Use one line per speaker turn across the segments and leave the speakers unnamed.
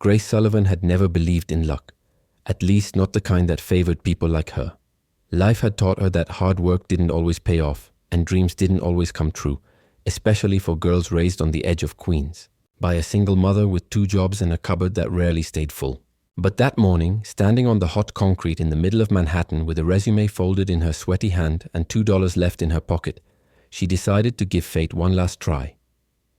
Grace Sullivan had never believed in luck, at least not the kind that favored people like her. Life had taught her that hard work didn't always pay off, and dreams didn't always come true, especially for girls raised on the edge of Queens, by a single mother with 2 jobs and a cupboard that rarely stayed full. But that morning, standing on the hot concrete in the middle of Manhattan with a resume folded in her sweaty hand and $2 left in her pocket, she decided to give fate one last try.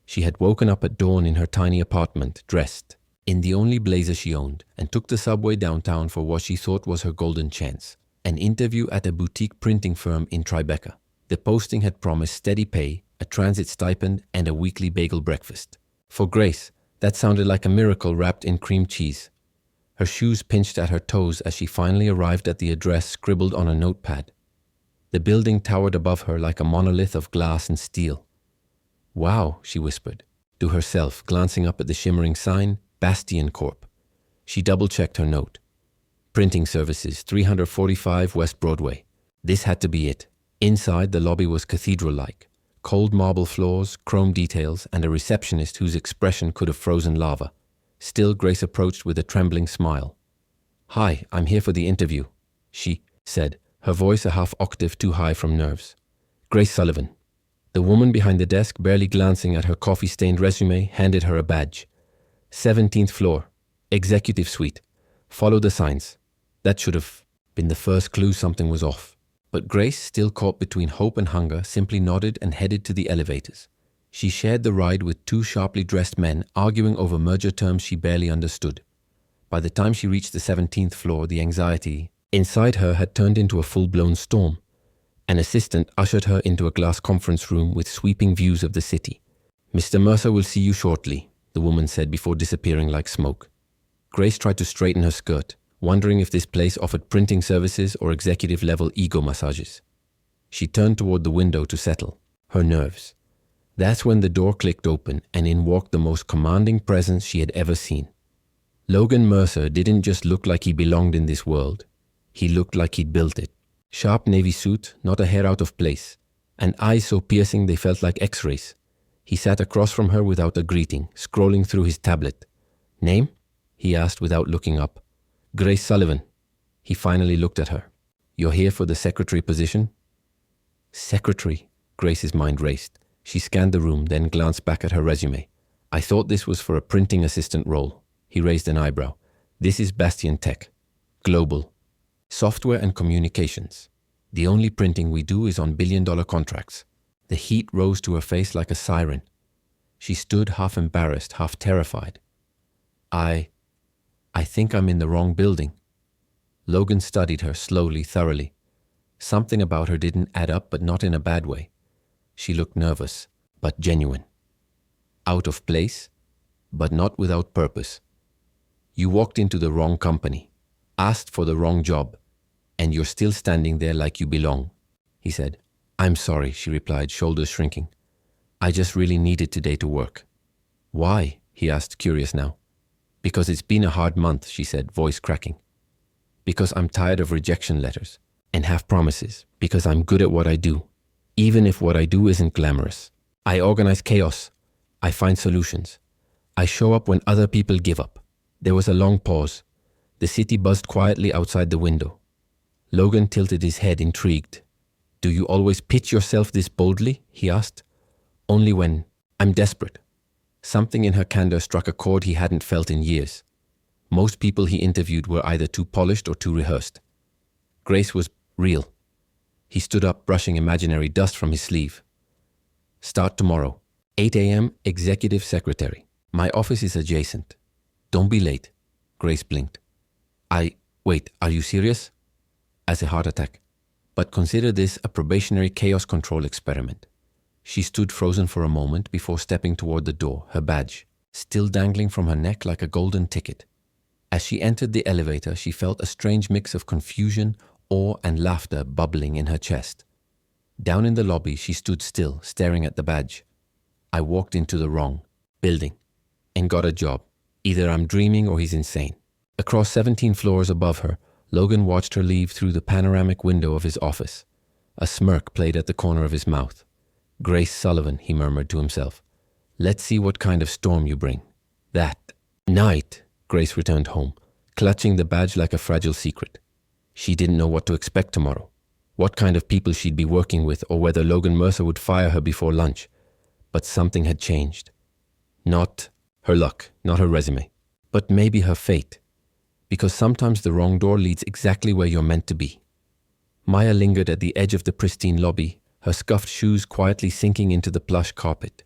She had woken up at dawn in her tiny apartment, dressed in the only blazer she owned, and took the subway downtown for what she thought was her golden chance, an interview at a boutique printing firm in Tribeca. The posting had promised steady pay, a transit stipend, and a weekly bagel breakfast. For Grace, that sounded like a miracle wrapped in cream cheese. Her shoes pinched at her toes as she finally arrived at the address scribbled on a notepad. The building towered above her like a monolith of glass and steel. "Wow," she whispered to herself, glancing up at the shimmering sign, Bastion Corp. She double-checked her note. Printing services, 345 West Broadway. This had to be it. Inside, the lobby was cathedral-like. Cold marble floors, chrome details, and a receptionist whose expression could have frozen lava. Still, Grace approached with a trembling smile. "Hi, I'm here for the interview," she said, her voice a half octave too high from nerves. "Grace Sullivan." The woman behind the desk, barely glancing at her coffee-stained resume, handed her a badge. 17th floor, executive suite. Follow the signs. That should have been the first clue something was off. But Grace, still caught between hope and hunger, simply nodded and headed to the elevators. She shared the ride with 2 sharply dressed men arguing over merger terms she barely understood. By the time she reached the 17th floor, the anxiety inside her had turned into a full-blown storm. An assistant ushered her into a glass conference room with sweeping views of the city. "Mr. Mercer will see you shortly," the woman said before disappearing like smoke. Grace tried to straighten her skirt, wondering if this place offered printing services or executive-level ego massages. She turned toward the window to settle her nerves. That's when the door clicked open and in walked the most commanding presence she had ever seen. Logan Mercer didn't just look like he belonged in this world. He looked like he'd built it. Sharp navy suit, not a hair out of place, and eyes so piercing they felt like X-rays. He sat across from her without a greeting, scrolling through his tablet. "Name?" he asked without looking up. "Grace Sullivan." He finally looked at her. "You're here for the secretary position?" Secretary? Grace's mind raced. She scanned the room, then glanced back at her resume. "I thought this was for a printing assistant role." He raised an eyebrow. "This is Bastion Tech. Global. Software and communications. The only printing we do is on billion-dollar contracts." The heat rose to her face like a siren. She stood half embarrassed, half terrified. I think I'm in the wrong building." Logan studied her slowly, thoroughly. Something about her didn't add up, but not in a bad way. She looked nervous, but genuine. Out of place, but not without purpose. "You walked into the wrong company, asked for the wrong job, and you're still standing there like you belong," he said. "I'm sorry," she replied, shoulders shrinking. "I just really needed today to work." "Why?" he asked, curious now. "Because it's been a hard month," she said, voice cracking. "Because I'm tired of rejection letters and half promises. Because I'm good at what I do, even if what I do isn't glamorous. I organize chaos. I find solutions. I show up when other people give up." There was a long pause. The city buzzed quietly outside the window. Logan tilted his head, intrigued. "Do you always pitch yourself this boldly?" he asked. "Only when I'm desperate." Something in her candor struck a chord he hadn't felt in years. Most people he interviewed were either too polished or too rehearsed. Grace was real. He stood up, brushing imaginary dust from his sleeve. "Start tomorrow. 8 a.m., executive secretary. My office is adjacent. Don't be late." Grace blinked. Wait, are you serious?" As a heart attack. "But consider this a probationary chaos control experiment." She stood frozen for a moment before stepping toward the door, her badge still dangling from her neck like a golden ticket. As she entered the elevator, she felt a strange mix of confusion, awe, and laughter bubbling in her chest. Down in the lobby, she stood still, staring at the badge. "I walked into the wrong building and got a job. Either I'm dreaming or he's insane." Across 17 floors above her, Logan watched her leave through the panoramic window of his office. A smirk played at the corner of his mouth. "Grace Sullivan," he murmured to himself. "Let's see what kind of storm you bring." That night, Grace returned home, clutching the badge like a fragile secret. She didn't know what to expect tomorrow, what kind of people she'd be working with, or whether Logan Mercer would fire her before lunch. But something had changed. Not her luck, not her resume, but maybe her fate. Because sometimes the wrong door leads exactly where you're meant to be. Maya lingered at the edge of the pristine lobby, her scuffed shoes quietly sinking into the plush carpet.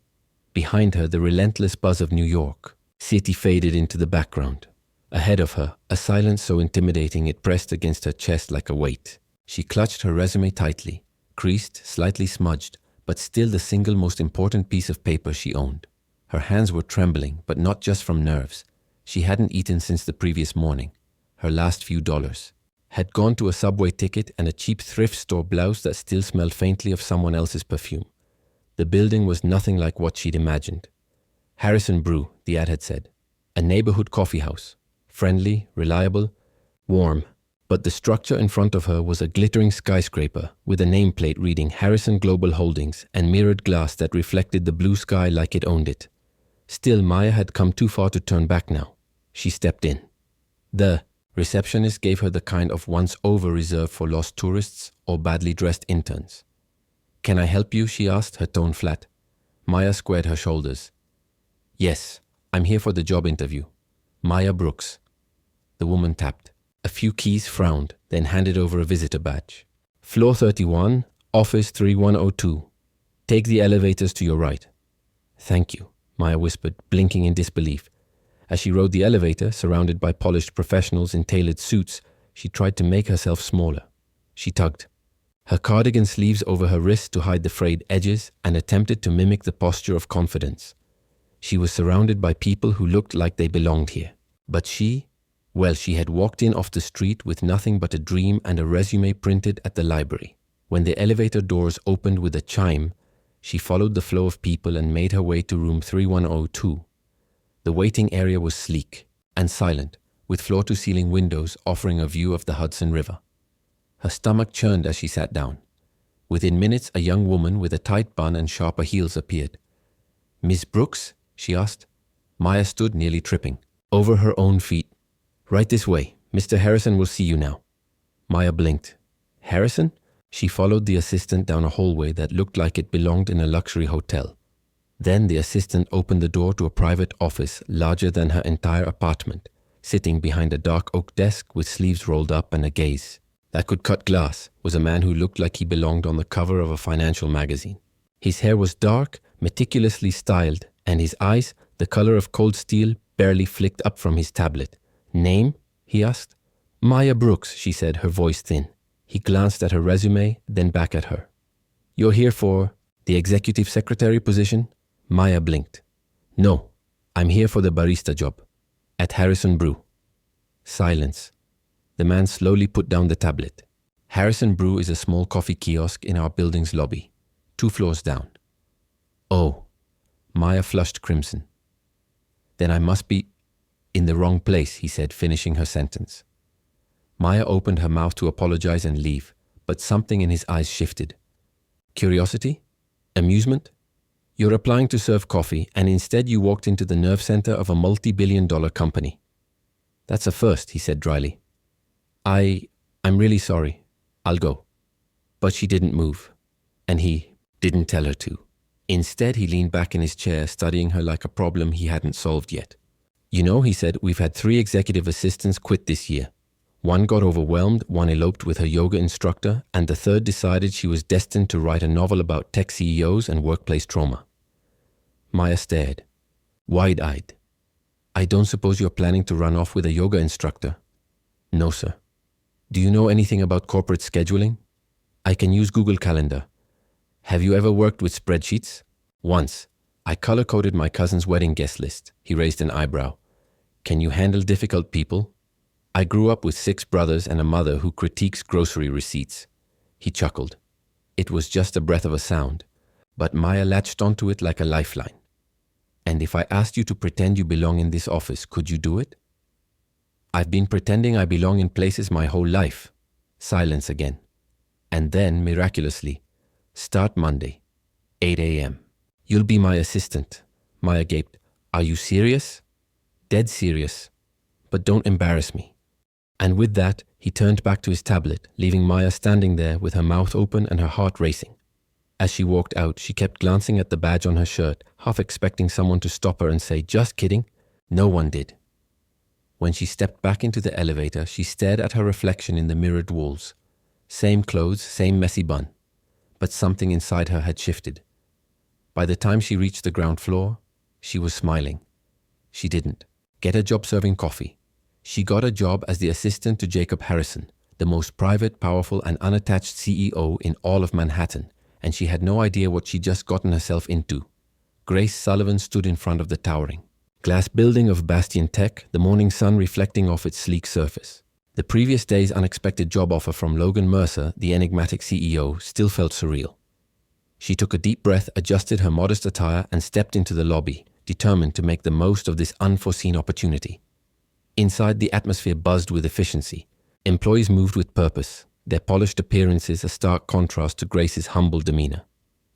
Behind her, the relentless buzz of New York City faded into the background. Ahead of her, a silence so intimidating it pressed against her chest like a weight. She clutched her resume tightly, creased, slightly smudged, but still the single most important piece of paper she owned. Her hands were trembling, but not just from nerves. She hadn't eaten since the previous morning. Her last few dollars had gone to a subway ticket and a cheap thrift store blouse that still smelled faintly of someone else's perfume. The building was nothing like what she'd imagined. Harrison Brew, the ad had said. A neighborhood coffee house. Friendly, reliable, warm. But the structure in front of her was a glittering skyscraper with a nameplate reading Harrison Global Holdings and mirrored glass that reflected the blue sky like it owned it. Still, Maya had come too far to turn back now. She stepped in. The receptionist gave her the kind of once-over reserved for lost tourists or badly dressed interns. "Can I help you?" she asked, her tone flat. Maya squared her shoulders. "Yes, I'm here for the job interview. Maya Brooks." The woman tapped. A few keys, frowned, then handed over a visitor badge. "Floor 31, office 3102. Take the elevators to your right." "Thank you," Maya whispered, blinking in disbelief. As she rode the elevator, surrounded by polished professionals in tailored suits, she tried to make herself smaller. She tugged her cardigan sleeves over her wrists to hide the frayed edges and attempted to mimic the posture of confidence. She was surrounded by people who looked like they belonged here. But she had walked in off the street with nothing but a dream and a resume printed at the library. When the elevator doors opened with a chime, she followed the flow of people and made her way to room 3102. The waiting area was sleek and silent, with floor-to-ceiling windows offering a view of the Hudson River. Her stomach churned as she sat down. Within minutes, a young woman with a tight bun and sharper heels appeared. "Miss Brooks?" she asked. Maya stood, nearly tripping, over her own feet. "Right this way. Mr. Harrison will see you now." Maya blinked. "Harrison?" She followed the assistant down a hallway that looked like it belonged in a luxury hotel. Then the assistant opened the door to a private office larger than her entire apartment. Sitting behind a dark oak desk with sleeves rolled up and a gaze that could cut glass was a man who looked like he belonged on the cover of a financial magazine. His hair was dark, meticulously styled, and his eyes, the color of cold steel, barely flicked up from his tablet. "Name?" he asked. "Maya Brooks," she said, her voice thin. He glanced at her resume, then back at her. "You're here for the executive secretary position?" Maya blinked. "No, I'm here for the barista job. At Harrison Brew." Silence. The man slowly put down the tablet. "Harrison Brew is a small coffee kiosk in our building's lobby, 2 floors down." "Oh." Maya flushed crimson. "Then I must be in the wrong place," he said, finishing her sentence. Maya opened her mouth to apologize and leave, but something in his eyes shifted. Curiosity? Amusement? "You're applying to serve coffee, and instead you walked into the nerve center of a multi-billion-dollar company." "That's a first," he said dryly. I'm really sorry. I'll go." But she didn't move, and he didn't tell her to. Instead, he leaned back in his chair, studying her like a problem he hadn't solved yet. "You know," he said, "we've had 3 executive assistants quit this year. One got overwhelmed, one eloped with her yoga instructor, and the third decided she was destined to write a novel about tech CEOs and workplace trauma." Maya stared, wide-eyed. "I don't suppose you're planning to run off with a yoga instructor?" "No, sir." "Do you know anything about corporate scheduling?" "I can use Google Calendar." "Have you ever worked with spreadsheets?" "Once. I color-coded my cousin's wedding guest list." He raised an eyebrow. "Can you handle difficult people?" "I grew up with 6 brothers and a mother who critiques grocery receipts." He chuckled. It was just a breath of a sound, but Maya latched onto it like a lifeline. "And if I asked you to pretend you belong in this office, could you do it?" "I've been pretending I belong in places my whole life." Silence again. And then, miraculously, "Start Monday, 8 a.m. You'll be my assistant." Maya gaped. "Are you serious?" "Dead serious." but don't embarrass me." And with that, he turned back to his tablet, leaving Maya standing there with her mouth open and her heart racing. As she walked out, she kept glancing at the badge on her shirt, half expecting someone to stop her and say, "Just kidding." No one did. When she stepped back into the elevator, she stared at her reflection in the mirrored walls. Same clothes, same messy bun. But something inside her had shifted. By the time she reached the ground floor, she was smiling. She didn't get a job serving coffee. She got a job as the assistant to Jacob Harrison, the most private, powerful, and unattached CEO in all of Manhattan, and she had no idea what she'd just gotten herself into. Grace Sullivan stood in front of the towering glass building of Bastion Tech, the morning sun reflecting off its sleek surface. The previous day's unexpected job offer from Logan Mercer, the enigmatic CEO, still felt surreal. She took a deep breath, adjusted her modest attire, and stepped into the lobby, determined to make the most of this unforeseen opportunity. Inside, the atmosphere buzzed with efficiency. Employees moved with purpose, their polished appearances a stark contrast to Grace's humble demeanor.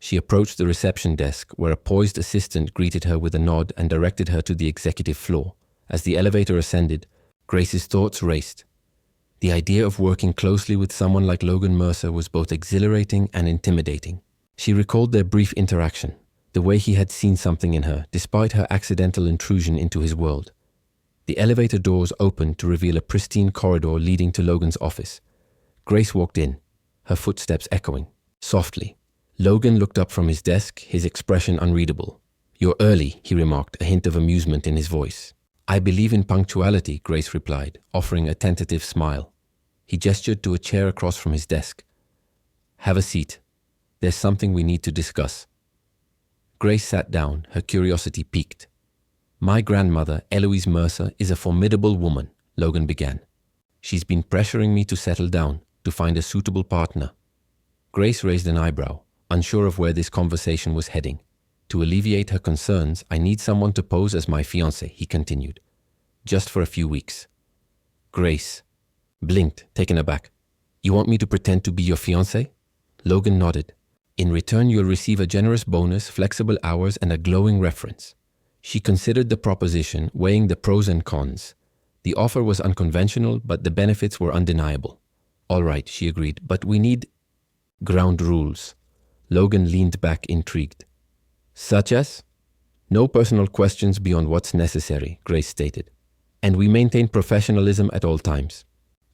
She approached the reception desk, where a poised assistant greeted her with a nod and directed her to the executive floor. As the elevator ascended, Grace's thoughts raced. The idea of working closely with someone like Logan Mercer was both exhilarating and intimidating. She recalled their brief interaction, the way he had seen something in her, despite her accidental intrusion into his world. The elevator doors opened to reveal a pristine corridor leading to Logan's office. Grace walked in, her footsteps echoing. Softly, Logan looked up from his desk, his expression unreadable. "You're early," he remarked, a hint of amusement in his voice. "I believe in punctuality," Grace replied, offering a tentative smile. He gestured to a chair across from his desk. "Have a seat. There's something we need to discuss." Grace sat down, her curiosity piqued. "My grandmother, Eloise Mercer, is a formidable woman," Logan began. "She's been pressuring me to settle down, to find a suitable partner." Grace raised an eyebrow, unsure of where this conversation was heading. "To alleviate her concerns, I need someone to pose as my fiancé," he continued. "Just for a few weeks." Grace blinked, taken aback. "You want me to pretend to be your fiancé?" Logan nodded. "In return, you'll receive a generous bonus, flexible hours, and a glowing reference." She considered the proposition, weighing the pros and cons. The offer was unconventional, but the benefits were undeniable. "All right," she agreed, "but we need ground rules." Logan leaned back, intrigued. "Such as?" "No personal questions beyond what's necessary," Grace stated. "And we maintain professionalism at all times."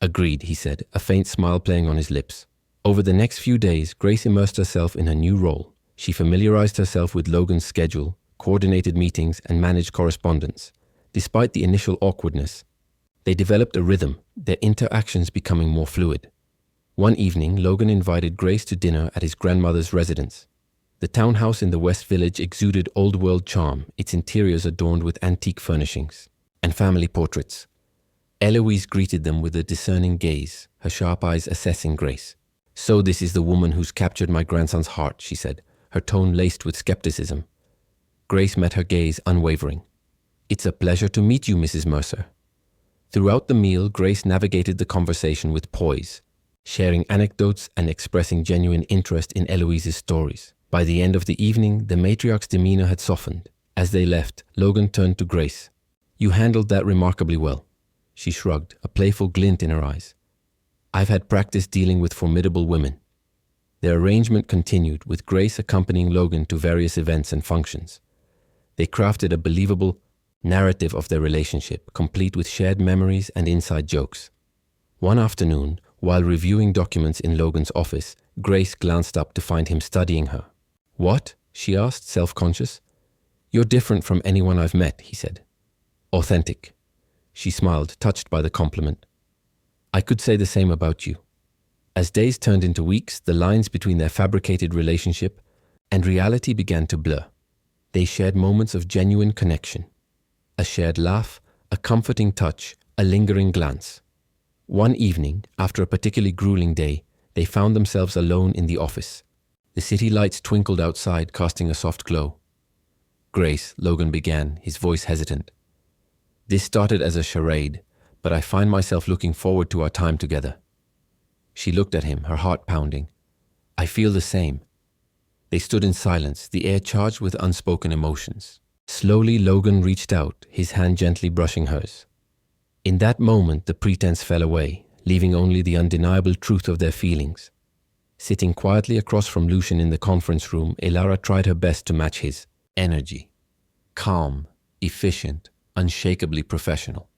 "Agreed," he said, a faint smile playing on his lips. Over the next few days, Grace immersed herself in her new role. She familiarized herself with Logan's schedule, coordinated meetings, and managed correspondence. Despite the initial awkwardness, they developed a rhythm, their interactions becoming more fluid. One evening, Logan invited Grace to dinner at his grandmother's residence. The townhouse in the West Village exuded old-world charm, its interiors adorned with antique furnishings and family portraits. Eloise greeted them with a discerning gaze, her sharp eyes assessing Grace. "So this is the woman who's captured my grandson's heart," she said, her tone laced with skepticism. Grace met her gaze, unwavering. "It's a pleasure to meet you, Mrs. Mercer." Throughout the meal, Grace navigated the conversation with poise, sharing anecdotes and expressing genuine interest in Eloise's stories. By the end of the evening, the matriarch's demeanor had softened. As they left, Logan turned to Grace. "You handled that remarkably well." She shrugged, a playful glint in her eyes. "I've had practice dealing with formidable women." Their arrangement continued, with Grace accompanying Logan to various events and functions. They crafted a believable narrative of their relationship, complete with shared memories and inside jokes. One afternoon, while reviewing documents in Logan's office, Grace glanced up to find him studying her. "What?" she asked, self-conscious. "You're different from anyone I've met," he said. "Authentic." She smiled, touched by the compliment. "I could say the same about you." As days turned into weeks, the lines between their fabricated relationship and reality began to blur. They shared moments of genuine connection. A shared laugh, a comforting touch, a lingering glance. One evening, after a particularly grueling day, they found themselves alone in the office. The city lights twinkled outside, casting a soft glow. "Grace," Logan began, his voice hesitant. "This started as a charade, but I find myself looking forward to our time together." She looked at him, her heart pounding. "I feel the same." They stood in silence, the air charged with unspoken emotions. Slowly, Logan reached out, his hand gently brushing hers. In that moment, the pretense fell away, leaving only the undeniable truth of their feelings. Sitting quietly across from Lucian in the conference room, Elara tried her best to match his energy. Calm, efficient, unshakably professional.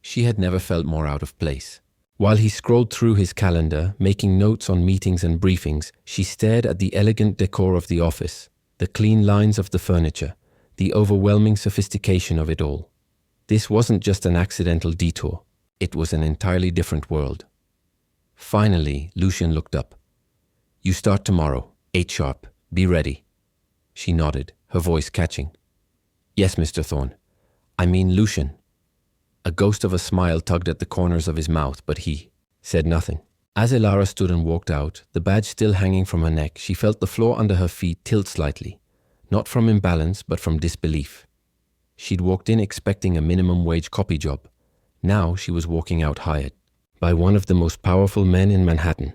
She had never felt more out of place. While he scrolled through his calendar, making notes on meetings and briefings, she stared at the elegant decor of the office, the clean lines of the furniture, the overwhelming sophistication of it all. This wasn't just an accidental detour. It was an entirely different world. Finally, Lucian looked up. "You start tomorrow, 8 sharp. Be ready." She nodded, her voice catching. "Yes, Mr. Thorne. I mean Lucian." A ghost of a smile tugged at the corners of his mouth, but he said nothing. As Elara stood and walked out, the badge still hanging from her neck, she felt the floor under her feet tilt slightly, not from imbalance, but from disbelief. She'd walked in expecting a minimum wage copy job. Now she was walking out hired by one of the most powerful men in Manhattan.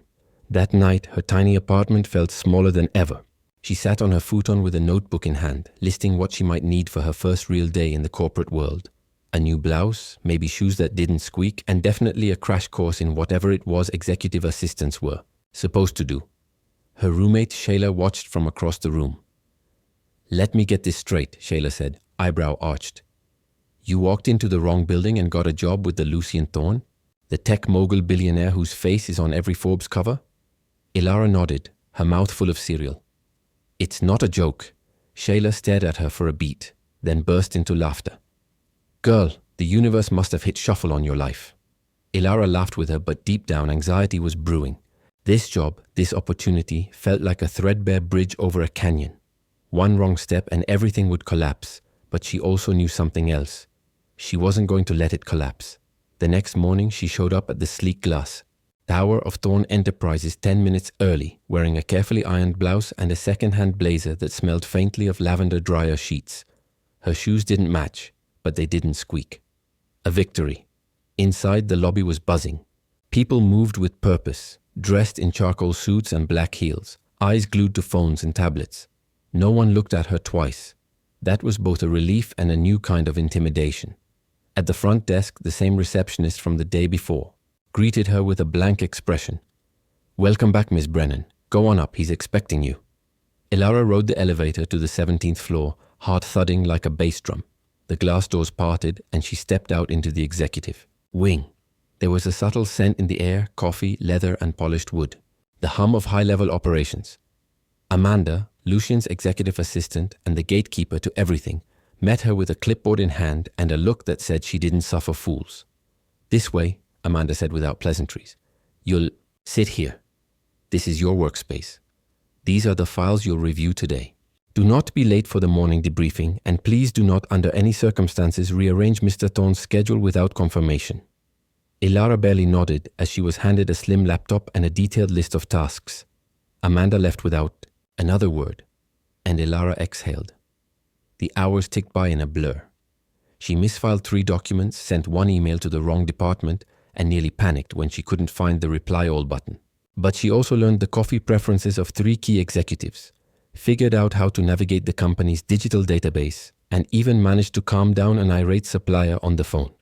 That night, her tiny apartment felt smaller than ever. She sat on her futon with a notebook in hand, listing what she might need for her first real day in the corporate world. A new blouse, maybe shoes that didn't squeak, and definitely a crash course in whatever it was executive assistants were supposed to do. Her roommate, Shayla, watched from across the room. "Let me get this straight," Shayla said, eyebrow arched. "You walked into the wrong building and got a job with the Lucian Thorne, the tech mogul billionaire whose face is on every Forbes cover?" Elara nodded, her mouth full of cereal. "It's not a joke." Shayla stared at her for a beat, then burst into laughter. "Girl, the universe must have hit shuffle on your life." Elara laughed with her, but deep down anxiety was brewing. This job, this opportunity, felt like a threadbare bridge over a canyon. One wrong step and everything would collapse, but she also knew something else. She wasn't going to let it collapse. The next morning, she showed up at the sleek glass Tower of Thorne Enterprises 10 minutes early, wearing a carefully ironed blouse and a second-hand blazer that smelled faintly of lavender dryer sheets. Her shoes didn't match, but they didn't squeak. A victory. Inside, the lobby was buzzing. People moved with purpose, dressed in charcoal suits and black heels, eyes glued to phones and tablets. No one looked at her twice. That was both a relief and a new kind of intimidation. At the front desk, the same receptionist from the day before greeted her with a blank expression. "Welcome back, Miss Brennan. Go on up, he's expecting you." Elara rode the elevator to the 17th floor, heart thudding like a bass drum. The glass doors parted and she stepped out into the executive wing. There was a subtle scent in the air, coffee, leather, and polished wood. The hum of high-level operations. Amanda, Lucian's executive assistant and the gatekeeper to everything, met her with a clipboard in hand and a look that said she didn't suffer fools. "This way," Amanda said without pleasantries. "You'll sit here. This is your workspace. These are the files you'll review today. Do not be late for the morning debriefing, and please do not under any circumstances rearrange Mr. Thorne's schedule without confirmation." Elara barely nodded as she was handed a slim laptop and a detailed list of tasks. Amanda left without another word, and Elara exhaled. The hours ticked by in a blur. She misfiled 3 documents, sent 1 email to the wrong department, and nearly panicked when she couldn't find the reply all button. But she also learned the coffee preferences of 3 key executives, figured out how to navigate the company's digital database, and even managed to calm down an irate supplier on the phone.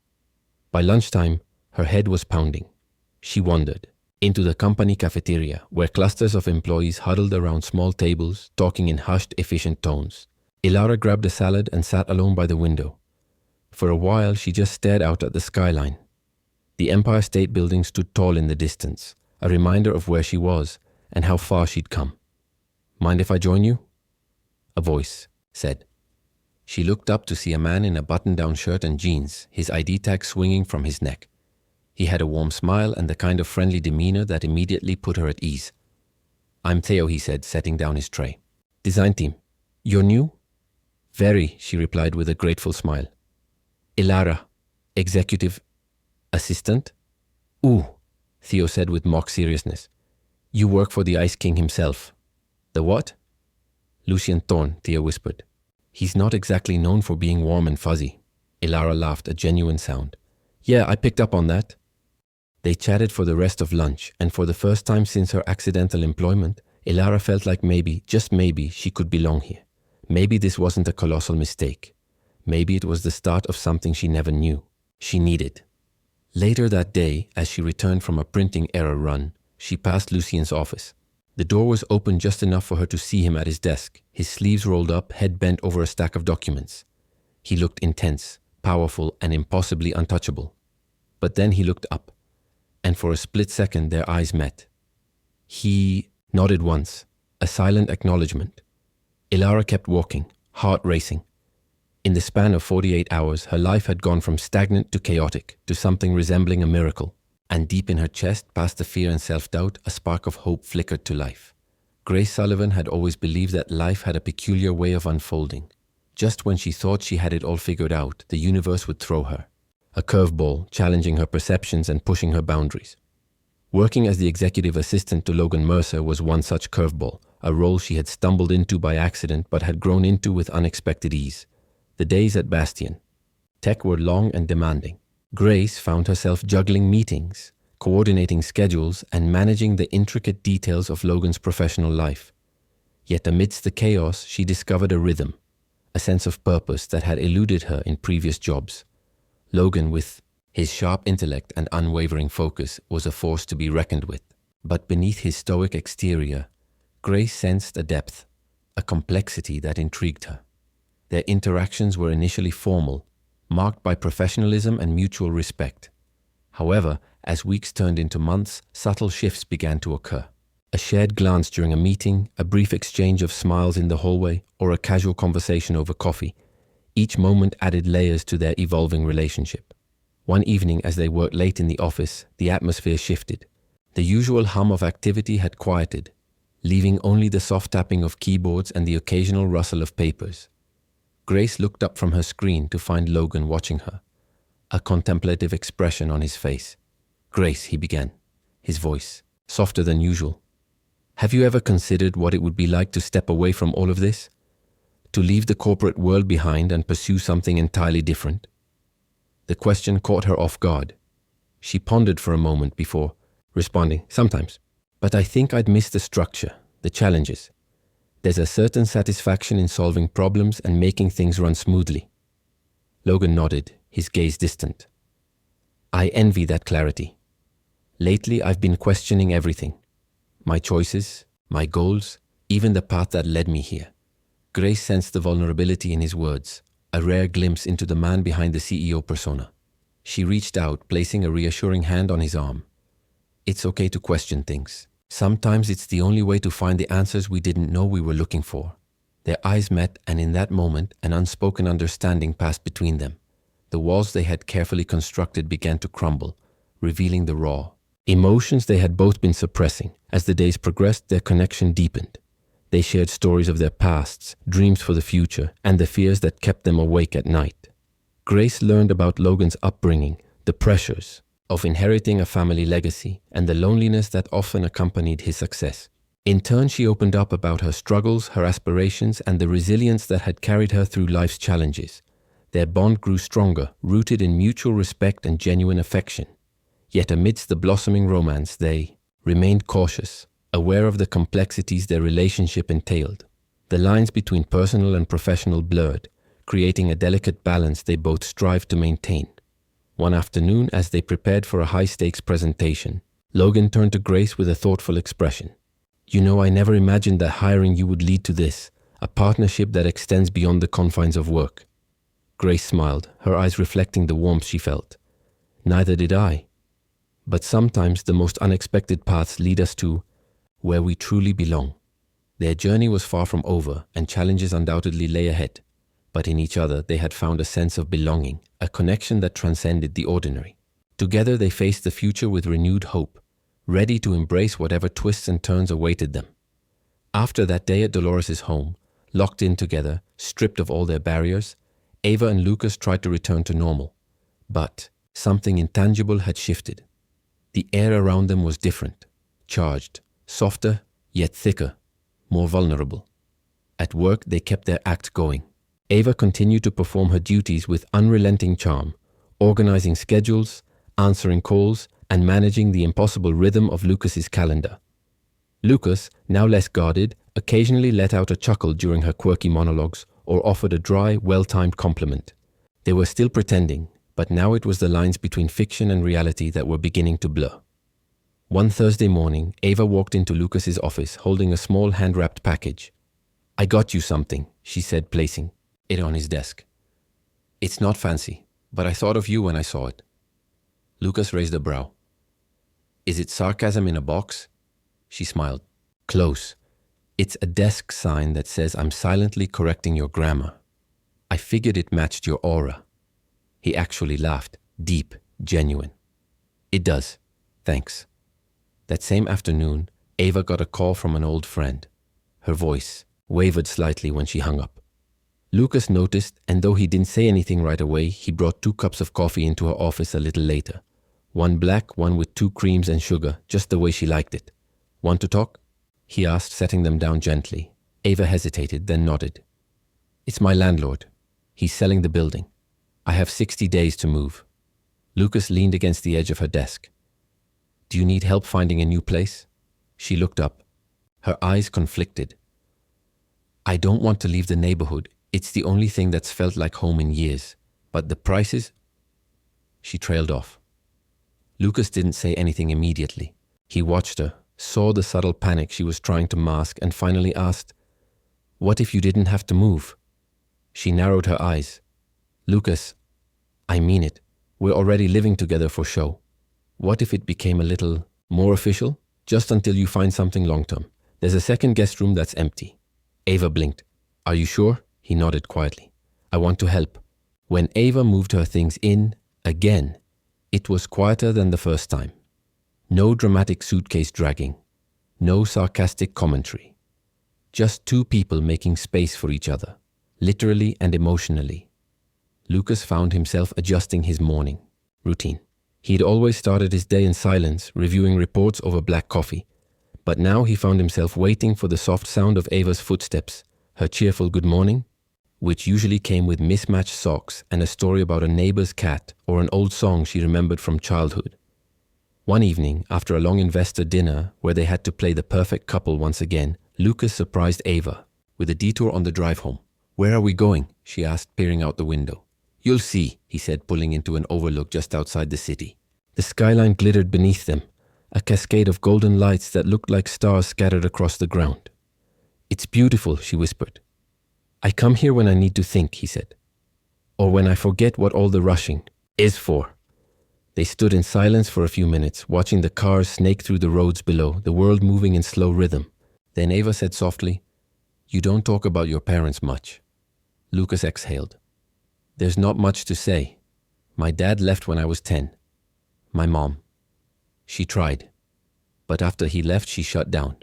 By lunchtime, her head was pounding. She wandered into the company cafeteria, where clusters of employees huddled around small tables, talking in hushed, efficient tones. Elara grabbed a salad and sat alone by the window. For a while, she just stared out at the skyline. The Empire State Building stood tall in the distance, a reminder of where she was and how far she'd come. "Mind if I join you?" a voice said. She looked up to see a man in a button-down shirt and jeans, his ID tag swinging from his neck. He had a warm smile and the kind of friendly demeanor that immediately put her at ease. "I'm Theo," he said, setting down his tray. "Design team. You're new?" "Very," she replied with a grateful smile. "Elara, executive assistant?" "Ooh," Theo said with mock seriousness. "You work for the Ice King himself." "The what?" "Lucian Thorne," Theo whispered. "He's not exactly known for being warm and fuzzy." Elara laughed, a genuine sound. "Yeah, I picked up on that." They chatted for the rest of lunch, and for the first time since her accidental employment, Elara felt like maybe, just maybe, she could belong here. Maybe this wasn't a colossal mistake. Maybe it was the start of something she never knew. She needed. Later that day, as she returned from a printing error run, she passed Lucien's office. The door was open just enough for her to see him at his desk, his sleeves rolled up, head bent over a stack of documents. He looked intense, powerful, and impossibly untouchable. But then he looked up, and for a split second their eyes met. He nodded once, a silent acknowledgement. Ilara kept walking, heart racing. In the span of 48 hours, her life had gone from stagnant to chaotic, to something resembling a miracle. And deep in her chest, past the fear and self-doubt, a spark of hope flickered to life. Grace Sullivan had always believed that life had a peculiar way of unfolding. Just when she thought she had it all figured out, the universe would throw her a curveball, challenging her perceptions and pushing her boundaries. Working as the executive assistant to Logan Mercer was one such curveball, a role she had stumbled into by accident but had grown into with unexpected ease. The days at Bastion Tech were long and demanding. Grace found herself juggling meetings, coordinating schedules, and managing the intricate details of Logan's professional life. Yet amidst the chaos, she discovered a rhythm, a sense of purpose that had eluded her in previous jobs. Logan, with his sharp intellect and unwavering focus, was a force to be reckoned with. But beneath his stoic exterior, Grace sensed a depth, a complexity that intrigued her. Their interactions were initially formal, marked by professionalism and mutual respect. However, as weeks turned into months, subtle shifts began to occur. A shared glance during a meeting, a brief exchange of smiles in the hallway, or a casual conversation over coffee. Each moment added layers to their evolving relationship. One evening, as they worked late in the office, the atmosphere shifted. The usual hum of activity had quieted, leaving only the soft tapping of keyboards and the occasional rustle of papers. Grace looked up from her screen to find Logan watching her, a contemplative expression on his face. "Grace," he began, his voice softer than usual. "Have you ever considered what it would be like to step away from all of this? To leave the corporate world behind and pursue something entirely different?" The question caught her off guard. She pondered for a moment before responding, "Sometimes. But I think I'd miss the structure, the challenges. There's a certain satisfaction in solving problems and making things run smoothly." Logan nodded, his gaze distant. "I envy that clarity. Lately, I've been questioning everything. My choices, my goals, even the path that led me here." Grace sensed the vulnerability in his words, a rare glimpse into the man behind the CEO persona. She reached out, placing a reassuring hand on his arm. "It's okay to question things. Sometimes it's the only way to find the answers we didn't know we were looking for." Their eyes met, and in that moment, an unspoken understanding passed between them. The walls they had carefully constructed began to crumble, revealing the raw emotions they had both been suppressing. As the days progressed, their connection deepened. They shared stories of their pasts, dreams for the future, and the fears that kept them awake at night. Grace learned about Logan's upbringing, the pressures of inheriting a family legacy, and the loneliness that often accompanied his success. In turn, she opened up about her struggles, her aspirations, and the resilience that had carried her through life's challenges. Their bond grew stronger, rooted in mutual respect and genuine affection. Yet amidst the blossoming romance, they remained cautious, aware of the complexities their relationship entailed. The lines between personal and professional blurred, creating a delicate balance they both strived to maintain. One afternoon, as they prepared for a high-stakes presentation, Logan turned to Grace with a thoughtful expression. "You know, I never imagined that hiring you would lead to this, a partnership that extends beyond the confines of work." Grace smiled, her eyes reflecting the warmth she felt. "Neither did I. But sometimes the most unexpected paths lead us to where we truly belong." Their journey was far from over, and challenges undoubtedly lay ahead. But in each other, they had found a sense of belonging, a connection that transcended the ordinary. Together, they faced the future with renewed hope, ready to embrace whatever twists and turns awaited them. After that day at Dolores' home, locked in together, stripped of all their barriers, Ava and Lucas tried to return to normal. But something intangible had shifted. The air around them was different, charged, softer, yet thicker, more vulnerable. At work, they kept their act going. Ava continued to perform her duties with unrelenting charm, organizing schedules, answering calls, and managing the impossible rhythm of Lucas's calendar. Lucas, now less guarded, occasionally let out a chuckle during her quirky monologues or offered a dry, well-timed compliment. They were still pretending, But now it was the lines between fiction and reality that were beginning to blur. One Thursday morning, Ava walked into Lucas's office holding a small hand-wrapped package. "I got you something," she said, placing it on his desk. "It's not fancy, but I thought of you when I saw it." Lucas raised a brow. "Is it sarcasm in a box?" She smiled. "Close. It's a desk sign that says I'm silently correcting your grammar. I figured it matched your aura." He actually laughed, deep, genuine. "It does. Thanks." That same afternoon, Ava got a call from an old friend. Her voice wavered slightly when she hung up. Lucas noticed, and though he didn't say anything right away, he brought 2 cups of coffee into her office a little later. One black, one with 2 creams and sugar, just the way she liked it. "Want to talk?" he asked, setting them down gently. Ava hesitated, then nodded. "It's my landlord. He's selling the building. I have 60 days to move." Lucas leaned against the edge of her desk. "Do you need help finding a new place?" She looked up. Her eyes conflicted. "I don't want to leave the neighborhood. It's the only thing that's felt like home in years. But the prices..." She trailed off. Lucas didn't say anything immediately. He watched her, saw the subtle panic she was trying to mask, and finally asked, "What if you didn't have to move?" She narrowed her eyes. "Lucas, I mean it. We're already living together for show. What if it became a little more official? Just until you find something long-term. There's a second guest room that's empty." Ava blinked. "Are you sure?" He nodded quietly. "I want to help." When Ava moved her things in, again, it was quieter than the first time. No dramatic suitcase dragging. No sarcastic commentary. Just 2 people making space for each other, literally and emotionally. Lucas found himself adjusting his morning routine. He'd always started his day in silence, reviewing reports over black coffee. But now he found himself waiting for the soft sound of Ava's footsteps, her cheerful good morning, which usually came with mismatched socks and a story about a neighbor's cat or an old song she remembered from childhood. One evening, after a long investor dinner where they had to play the perfect couple once again, Lucas surprised Ava with a detour on the drive home. "Where are we going?" she asked, peering out the window. "You'll see," he said, pulling into an overlook just outside the city. The skyline glittered beneath them, a cascade of golden lights that looked like stars scattered across the ground. "It's beautiful," she whispered. "I come here when I need to think," he said. "Or when I forget what all the rushing is for." They stood in silence for a few minutes, watching the cars snake through the roads below, the world moving in slow rhythm. Then Ava said softly, "You don't talk about your parents much." Lucas exhaled. "There's not much to say. My dad left when I was 10. My mom. She tried. But after he left, she shut down.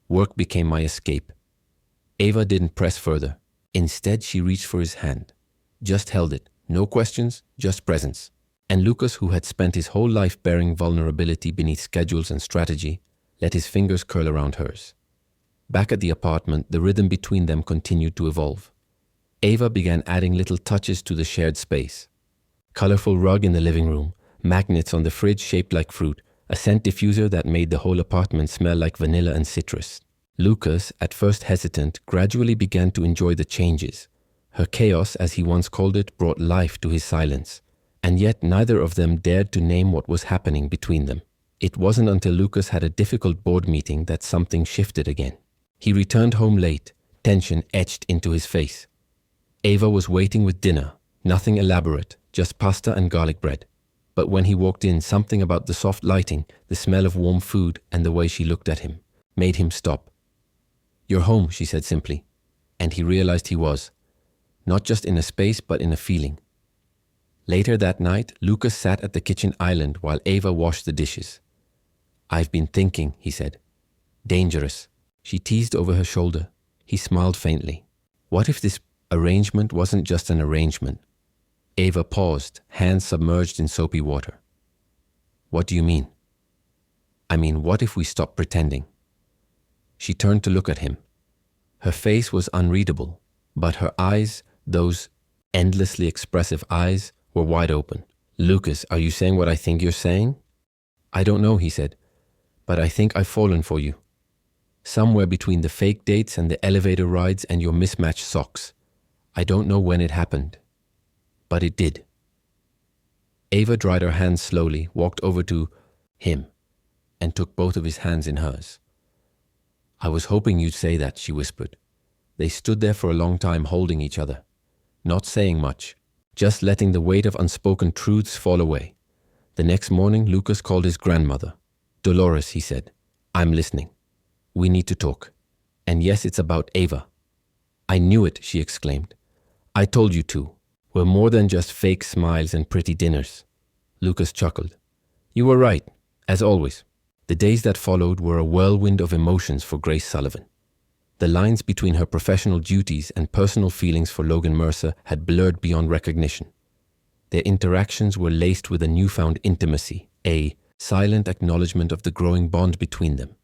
Work became my escape." Ava didn't press further. Instead, she reached for his hand. Just held it. No questions, just presence. And Lucas, who had spent his whole life bearing vulnerability beneath schedules and strategy, let his fingers curl around hers. Back at the apartment, the rhythm between them continued to evolve. Ava began adding little touches to the shared space. Colorful rug in the living room, magnets on the fridge shaped like fruit, a scent diffuser that made the whole apartment smell like vanilla and citrus. Lucas, at first hesitant, gradually began to enjoy the changes. Her chaos, as he once called it, brought life to his silence. And yet neither of them dared to name what was happening between them. It wasn't until Lucas had a difficult board meeting that something shifted again. He returned home late, tension etched into his face. Ava was waiting with dinner, nothing elaborate, just pasta and garlic bread. But when he walked in, something about the soft lighting, the smell of warm food, and the way she looked at him, made him stop. "You're home," she said simply. And he realized he was. Not just in a space, but in a feeling. Later that night, Lucas sat at the kitchen island while Ava washed the dishes. "I've been thinking," he said. "Dangerous." She teased over her shoulder. He smiled faintly. What if this arrangement wasn't just an arrangement? Ava paused, hands submerged in soapy water. "What do you mean?" "I mean, what if we stop pretending?" She turned to look at him. Her face was unreadable, but her eyes, those endlessly expressive eyes, were wide open. "Lucas, are you saying what I think you're saying?" "I don't know," he said, "but I think I've fallen for you. Somewhere between the fake dates and the elevator rides and your mismatched socks. I don't know when it happened, but it did." Ava dried her hands slowly, walked over to him, and took both of his hands in hers. "I was hoping you'd say that," she whispered. They stood there for a long time holding each other, not saying much, just letting the weight of unspoken truths fall away. The next morning, Lucas called his grandmother. "Dolores," he said, "I'm listening. We need to talk. And yes, it's about Ava." "I knew it," she exclaimed. "I told you to. We're more than just fake smiles and pretty dinners." Lucas chuckled. "You were right, as always." The days that followed were a whirlwind of emotions for Grace Sullivan. The lines between her professional duties and personal feelings for Logan Mercer had blurred beyond recognition. Their interactions were laced with a newfound intimacy, a silent acknowledgement of the growing bond between them.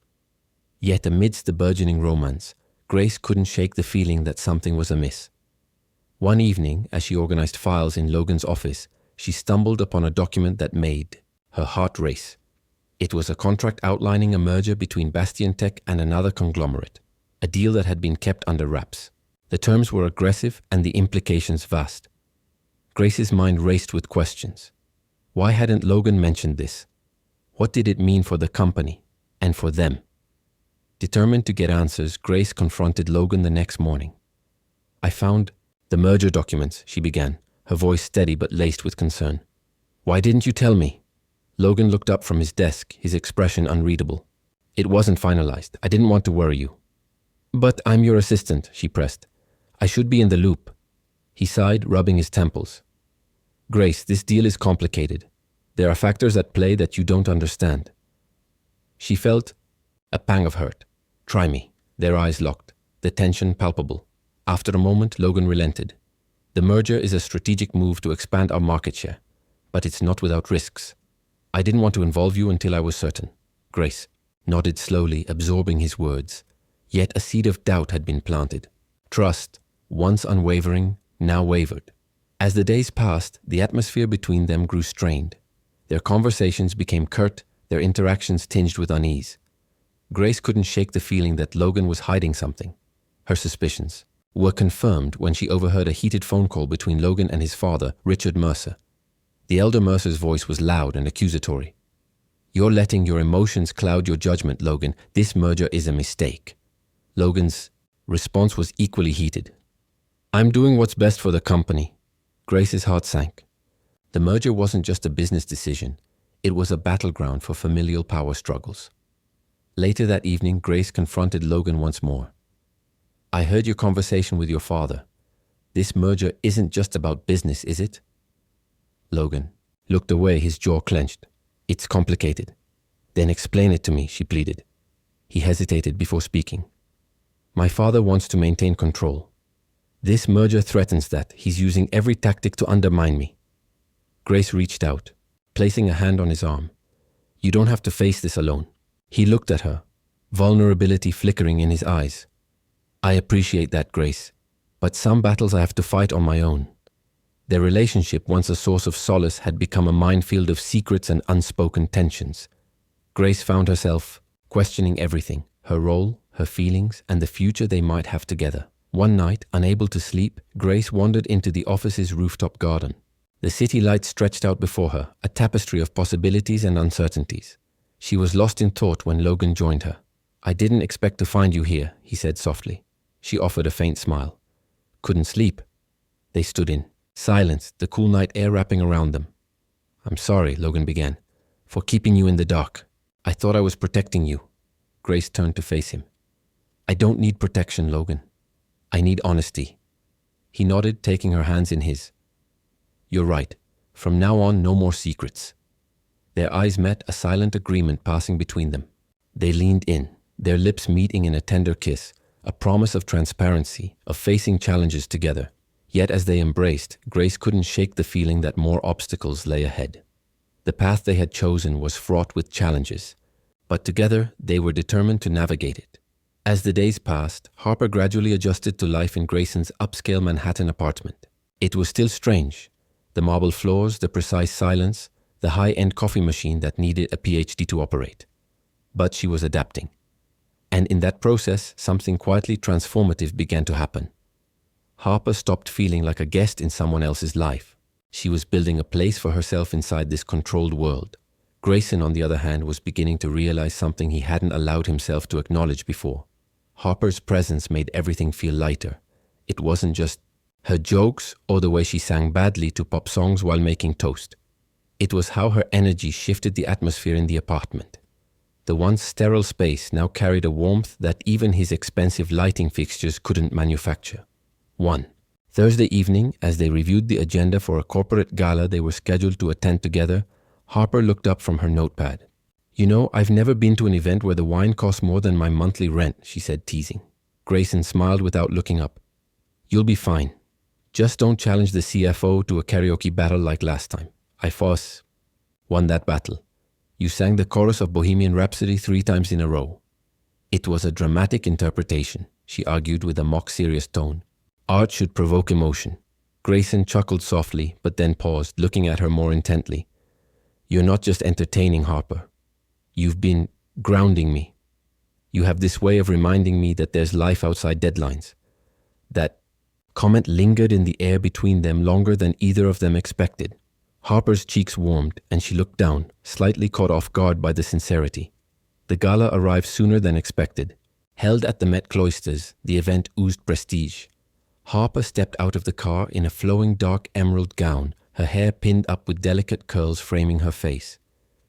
Yet amidst the burgeoning romance, Grace couldn't shake the feeling that something was amiss. One evening, as she organized files in Logan's office, she stumbled upon a document that made her heart race. It was a contract outlining a merger between Bastion Tech and another conglomerate, a deal that had been kept under wraps. The terms were aggressive and the implications vast. Grace's mind raced with questions. Why hadn't Logan mentioned this? What did it mean for the company and for them? Determined to get answers, Grace confronted Logan the next morning. "I found the merger documents," she began, her voice steady but laced with concern. "Why didn't you tell me?" Logan looked up from his desk, his expression unreadable. "It wasn't finalized. I didn't want to worry you." "But I'm your assistant," she pressed. "I should be in the loop." He sighed, rubbing his temples. "Grace, this deal is complicated. There are factors at play that you don't understand." She felt a pang of hurt. "Try me." Their eyes locked, the tension palpable. After a moment, Logan relented. "The merger is a strategic move to expand our market share, but it's not without risks. I didn't want to involve you until I was certain." Grace nodded slowly, absorbing his words. Yet a seed of doubt had been planted. Trust, once unwavering, now wavered. As the days passed, the atmosphere between them grew strained. Their conversations became curt, their interactions tinged with unease. Grace couldn't shake the feeling that Logan was hiding something. Her suspicions were confirmed when she overheard a heated phone call between Logan and his father, Richard Mercer. The elder Mercer's voice was loud and accusatory. "You're letting your emotions cloud your judgment, Logan. This merger is a mistake." Logan's response was equally heated. "I'm doing what's best for the company." Grace's heart sank. The merger wasn't just a business decision. It was a battleground for familial power struggles. Later that evening, Grace confronted Logan once more. "I heard your conversation with your father. This merger isn't just about business, is it?" Logan looked away, his jaw clenched. "It's complicated." "Then explain it to me," she pleaded. He hesitated before speaking. "My father wants to maintain control. This merger threatens that. He's using every tactic to undermine me." Grace reached out, placing a hand on his arm. "You don't have to face this alone." He looked at her, vulnerability flickering in his eyes. "I appreciate that, Grace, but some battles I have to fight on my own." Their relationship, once a source of solace, had become a minefield of secrets and unspoken tensions. Grace found herself questioning everything, her role, her feelings, and the future they might have together. One night, unable to sleep, Grace wandered into the office's rooftop garden. The city lights stretched out before her, a tapestry of possibilities and uncertainties. She was lost in thought when Logan joined her. "I didn't expect to find you here," he said softly. She offered a faint smile. "Couldn't sleep." They stood in silence, the cool night air wrapping around them. "I'm sorry," Logan began, "for keeping you in the dark. I thought I was protecting you." Grace turned to face him. "I don't need protection, Logan. I need honesty." He nodded, taking her hands in his. "You're right. From now on, no more secrets." Their eyes met, a silent agreement passing between them. They leaned in, their lips meeting in a tender kiss, a promise of transparency, of facing challenges together. Yet as they embraced, Grace couldn't shake the feeling that more obstacles lay ahead. The path they had chosen was fraught with challenges, but together they were determined to navigate it. As the days passed, Harper gradually adjusted to life in Grayson's upscale Manhattan apartment. It was still strange. The marble floors, the precise silence, the high-end coffee machine that needed a PhD to operate. But she was adapting. And in that process, something quietly transformative began to happen. Harper stopped feeling like a guest in someone else's life. She was building a place for herself inside this controlled world. Grayson, on the other hand, was beginning to realize something he hadn't allowed himself to acknowledge before. Harper's presence made everything feel lighter. It wasn't just her jokes or the way she sang badly to pop songs while making toast. It was how her energy shifted the atmosphere in the apartment. The once sterile space now carried a warmth that even his expensive lighting fixtures couldn't manufacture. 1. Thursday evening, as they reviewed the agenda for a corporate gala they were scheduled to attend together, Harper looked up from her notepad. "You know, I've never been to an event where the wine costs more than my monthly rent," she said, teasing. Grayson smiled without looking up. "You'll be fine. Just don't challenge the CFO to a karaoke battle like last time. I won that battle. You sang the chorus of Bohemian Rhapsody 3 times in a row." "It was a dramatic interpretation," she argued with a mock-serious tone. "Art should provoke emotion." Grayson chuckled softly, but then paused, looking at her more intently. "You're not just entertaining, Harper. You've been grounding me. You have this way of reminding me that there's life outside deadlines." That comment lingered in the air between them longer than either of them expected. Harper's cheeks warmed, and she looked down, slightly caught off guard by the sincerity. The gala arrived sooner than expected. Held at the Met Cloisters, the event oozed prestige. Harper stepped out of the car in a flowing dark emerald gown, her hair pinned up with delicate curls framing her face.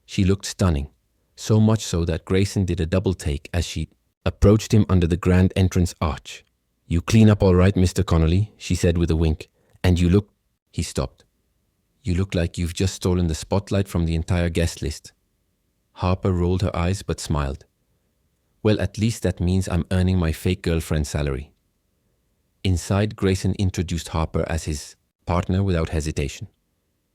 She looked stunning, so much so that Grayson did a double take as she approached him under the grand entrance arch. "You clean up all right, Mr. Connolly," she said with a wink. "And you look—" He stopped. "You look like you've just stolen the spotlight from the entire guest list." Harper rolled her eyes but smiled. "Well, at least that means I'm earning my fake girlfriend salary." Inside, Grayson introduced Harper as his partner without hesitation.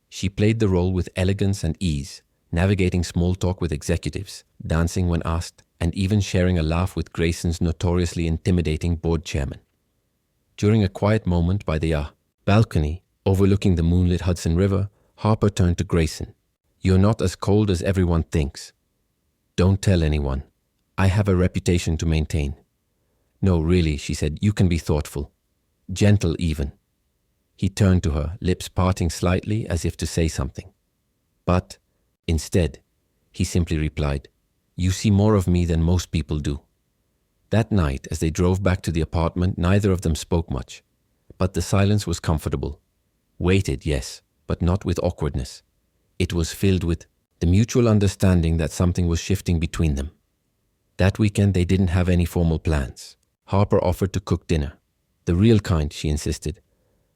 She played the role with elegance and ease, navigating small talk with executives, dancing when asked, and even sharing a laugh with Grayson's notoriously intimidating board chairman. During a quiet moment by the balcony, overlooking the moonlit Hudson River, Harper turned to Grayson. "You're not as cold as everyone thinks. Don't tell anyone. I have a reputation to maintain." "No, really," she said, "you can be thoughtful. Gentle even." He turned to her, lips parting slightly as if to say something. But instead, he simply replied, "You see more of me than most people do." That night, as they drove back to the apartment, neither of them spoke much. But the silence was comfortable. Weighted, yes, but not with awkwardness. It was filled with the mutual understanding that something was shifting between them. That weekend, they didn't have any formal plans. Harper offered to cook dinner. The real kind, she insisted.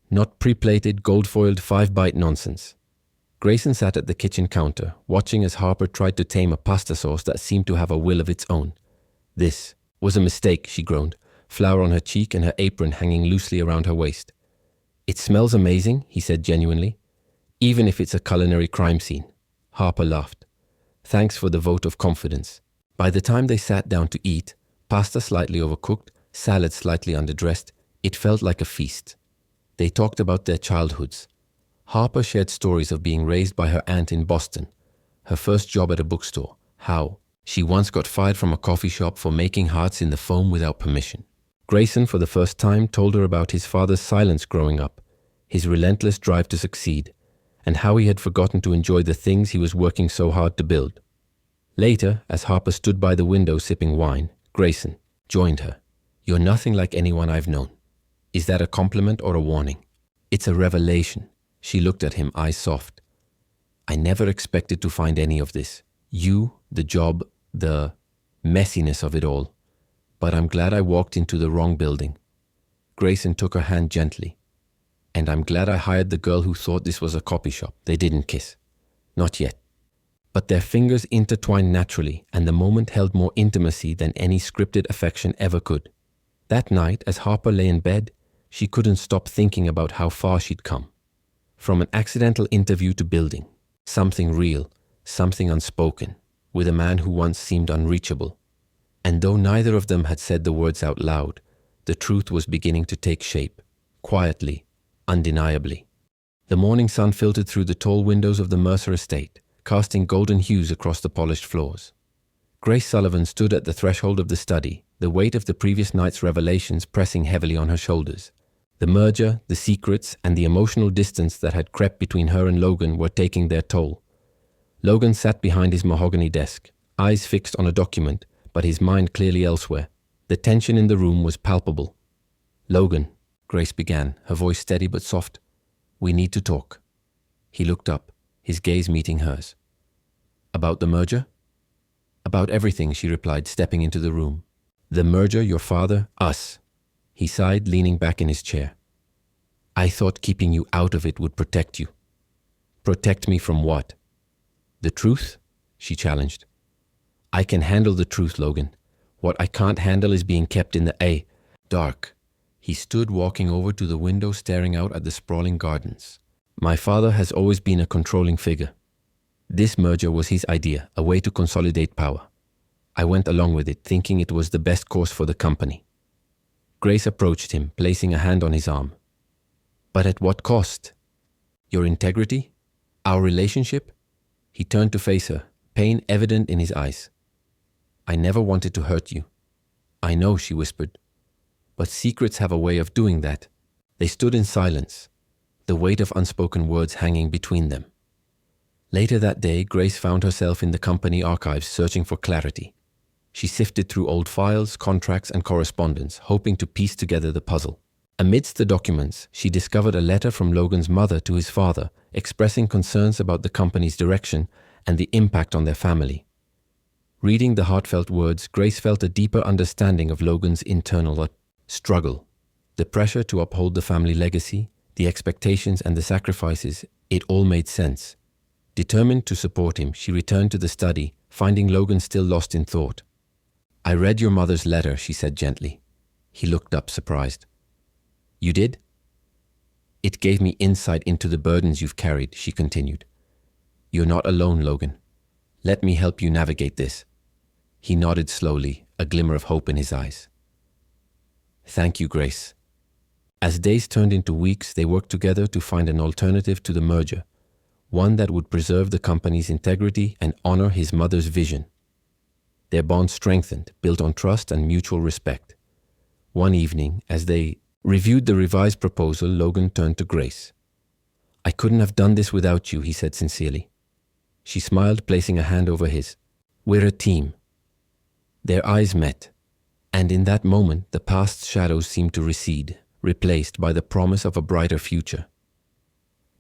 Not pre-plated, gold-foiled, 5-bite nonsense. Grayson sat at the kitchen counter, watching as Harper tried to tame a pasta sauce that seemed to have a will of its own. "This was a mistake," she groaned, flour on her cheek and her apron hanging loosely around her waist. "It smells amazing," he said genuinely, "even if it's a culinary crime scene." Harper laughed. "Thanks for the vote of confidence." By the time they sat down to eat, pasta slightly overcooked, salad slightly underdressed, it felt like a feast. They talked about their childhoods. Harper shared stories of being raised by her aunt in Boston, her first job at a bookstore, how she once got fired from a coffee shop for making hearts in the foam without permission. Grayson, for the first time, told her about his father's silence growing up, his relentless drive to succeed, and how he had forgotten to enjoy the things he was working so hard to build. Later, as Harper stood by the window sipping wine, Grayson joined her. "You're nothing like anyone I've known." "Is that a compliment or a warning?" "It's a revelation." She looked at him, eyes soft. "I never expected to find any of this. You, the job, the messiness of it all. But I'm glad I walked into the wrong building." Grayson took her hand gently. "And I'm glad I hired the girl who thought this was a copy shop." They didn't kiss. Not yet. But their fingers intertwined naturally, and the moment held more intimacy than any scripted affection ever could. That night, as Harper lay in bed, she couldn't stop thinking about how far she'd come. From an accidental interview to building something real, something unspoken, with a man who once seemed unreachable. And though neither of them had said the words out loud, the truth was beginning to take shape, quietly, undeniably. The morning sun filtered through the tall windows of the Mercer estate, casting golden hues across the polished floors. Grace Sullivan stood at the threshold of the study, the weight of the previous night's revelations pressing heavily on her shoulders. The merger, the secrets, and the emotional distance that had crept between her and Logan were taking their toll. Logan sat behind his mahogany desk, eyes fixed on a document, but his mind clearly elsewhere. The tension in the room was palpable. "Logan," Grace began, her voice steady but soft. "We need to talk." He looked up, his gaze meeting hers. "About the merger?" "About everything," she replied, stepping into the room. "The merger, your father, us." He sighed, leaning back in his chair. "I thought keeping you out of it would protect you." "Protect me from what?" "The truth?" she challenged. "I can handle the truth, Logan. What I can't handle is being kept in the dark." He stood walking over to the window, staring out at the sprawling gardens. "My father has always been a controlling figure. This merger was his idea, a way to consolidate power. I went along with it, thinking it was the best course for the company." Grace approached him, placing a hand on his arm. "But at what cost? Your integrity? Our relationship?" He turned to face her, pain evident in his eyes. "I never wanted to hurt you." "I know," she whispered. "But secrets have a way of doing that." They stood in silence, the weight of unspoken words hanging between them. Later that day, Grace found herself in the company archives searching for clarity. She sifted through old files, contracts, and correspondence, hoping to piece together the puzzle. Amidst the documents, she discovered a letter from Logan's mother to his father, expressing concerns about the company's direction and the impact on their family. Reading the heartfelt words, Grace felt a deeper understanding of Logan's internal struggle. The pressure to uphold the family legacy, the expectations and the sacrifices, it all made sense. Determined to support him, she returned to the study, finding Logan still lost in thought. "I read your mother's letter," she said gently. He looked up, surprised. "You did?" "It gave me insight into the burdens you've carried," she continued. "You're not alone, Logan. Let me help you navigate this." He nodded slowly, a glimmer of hope in his eyes. "Thank you, Grace." As days turned into weeks, they worked together to find an alternative to the merger, one that would preserve the company's integrity and honor his mother's vision. Their bond strengthened, built on trust and mutual respect. One evening, as they reviewed the revised proposal, Logan turned to Grace. "I couldn't have done this without you," he said sincerely. She smiled, placing a hand over his. "We're a team." Their eyes met, and in that moment the past's shadows seemed to recede, replaced by the promise of a brighter future.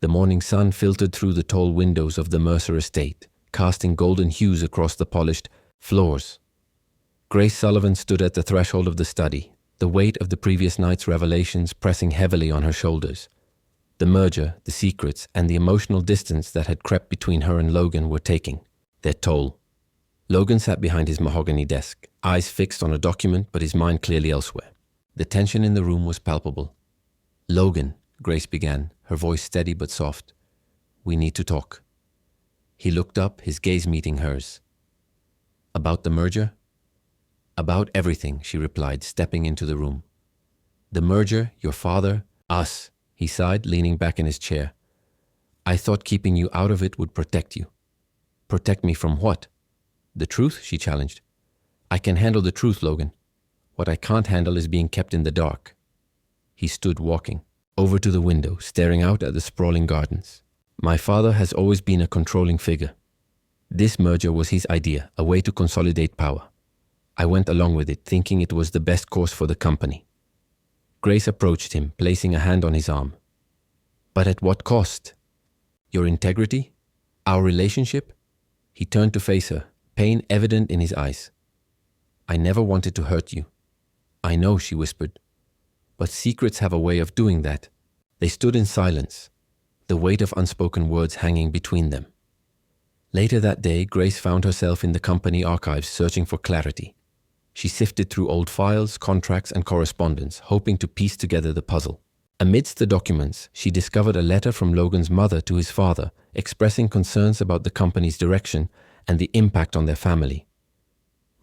The morning sun filtered through the tall windows of the Mercer estate, casting golden hues across the polished floors. Grace Sullivan stood at the threshold of the study, the weight of the previous night's revelations pressing heavily on her shoulders. The merger, the secrets, and the emotional distance that had crept between her and Logan were taking their toll. Logan sat behind his mahogany desk, eyes fixed on a document but his mind clearly elsewhere. The tension in the room was palpable. "Logan," Grace began, her voice steady but soft. "We need to talk." He looked up, his gaze meeting hers. "About the merger?" "About everything," she replied, stepping into the room. "The merger, your father, us," he sighed, leaning back in his chair. "I thought keeping you out of it would protect you." "Protect me from what?" "The truth," she challenged. "I can handle the truth, Logan. What I can't handle is being kept in the dark." He stood walking over to the window, staring out at the sprawling gardens. "My father has always been a controlling figure. This merger was his idea, a way to consolidate power. I went along with it, thinking it was the best course for the company." Grace approached him, placing a hand on his arm. "But at what cost? Your integrity? Our relationship?" He turned to face her, pain evident in his eyes. "I never wanted to hurt you." "I know," she whispered. "But secrets have a way of doing that." They stood in silence, the weight of unspoken words hanging between them. Later that day, Grace found herself in the company archives searching for clarity. She sifted through old files, contracts, and correspondence, hoping to piece together the puzzle. Amidst the documents, she discovered a letter from Logan's mother to his father, expressing concerns about the company's direction and the impact on their family.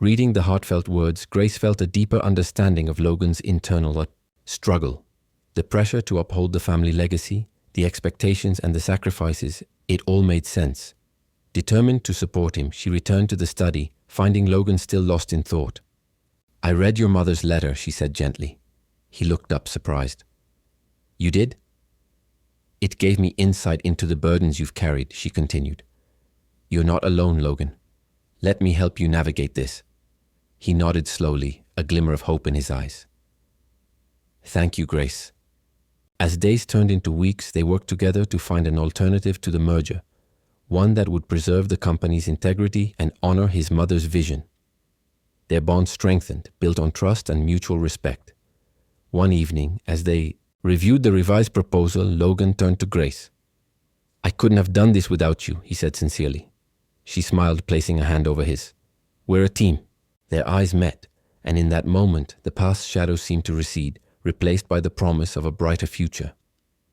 Reading the heartfelt words, Grace felt a deeper understanding of Logan's internal struggle. The pressure to uphold the family legacy, the expectations and the sacrifices, it all made sense. Determined to support him, she returned to the study, finding Logan still lost in thought. "I read your mother's letter," she said gently. He looked up, surprised. You did? It gave me insight into the burdens you've carried, she continued. You're not alone, Logan. Let me help you navigate this. He nodded slowly, a glimmer of hope in his eyes. Thank you, Grace. As days turned into weeks, they worked together to find an alternative to the merger, one that would preserve the company's integrity and honor his mother's vision. Their bond strengthened, built on trust and mutual respect. One evening, as they reviewed the revised proposal, Logan turned to Grace. I couldn't have done this without you, he said sincerely. She smiled, placing a hand over his. We're a team. Their eyes met, and in that moment, the past shadows seemed to recede, replaced by the promise of a brighter future.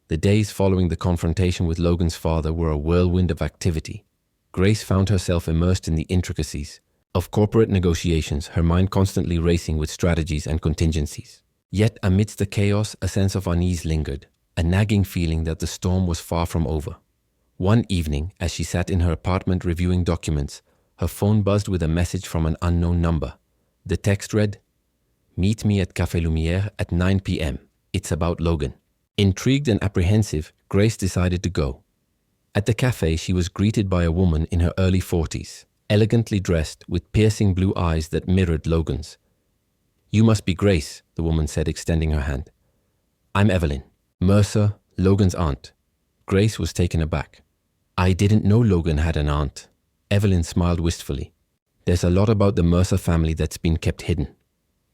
The days following the confrontation with Logan's father were a whirlwind of activity. Grace found herself immersed in the intricacies of corporate negotiations, her mind constantly racing with strategies and contingencies. Yet amidst the chaos, a sense of unease lingered, a nagging feeling that the storm was far from over. One evening, as she sat in her apartment reviewing documents, her phone buzzed with a message from an unknown number. The text read, Meet me at Café Lumière at 9 p.m. It's about Logan. Intrigued and apprehensive, Grace decided to go. At the cafe, she was greeted by a woman in her early 40s, elegantly dressed with piercing blue eyes that mirrored Logan's. You must be Grace, the woman said, extending her hand. I'm Evelyn, Mercer, Logan's aunt. Grace was taken aback. I didn't know Logan had an aunt. Evelyn smiled wistfully. There's a lot about the Mercer family that's been kept hidden.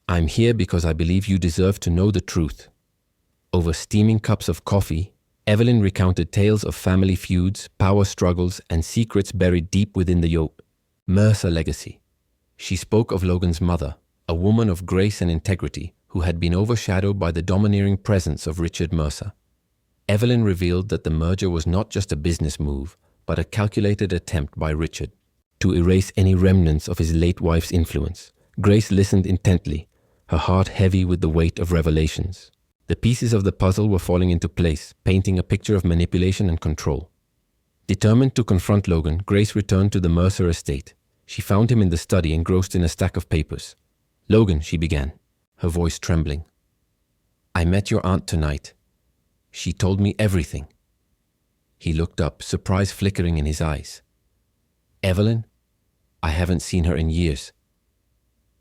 I'm here because I believe you deserve to know the truth. Over steaming cups of coffee, Evelyn recounted tales of family feuds, power struggles, and secrets buried deep within the Mercer legacy. She spoke of Logan's mother, a woman of grace and integrity who had been overshadowed by the domineering presence of Richard Mercer. Evelyn revealed that the merger was not just a business move, but a calculated attempt by Richard to erase any remnants of his late wife's influence. Grace listened intently, her heart heavy with the weight of revelations. The pieces of the puzzle were falling into place, painting a picture of manipulation and control. Determined to confront Logan, Grace returned to the Mercer estate. She found him in the study, engrossed in a stack of papers. Logan, she began, her voice trembling. I met your aunt tonight. She told me everything. He looked up, surprise flickering in his eyes. Evelyn? I haven't seen her in years.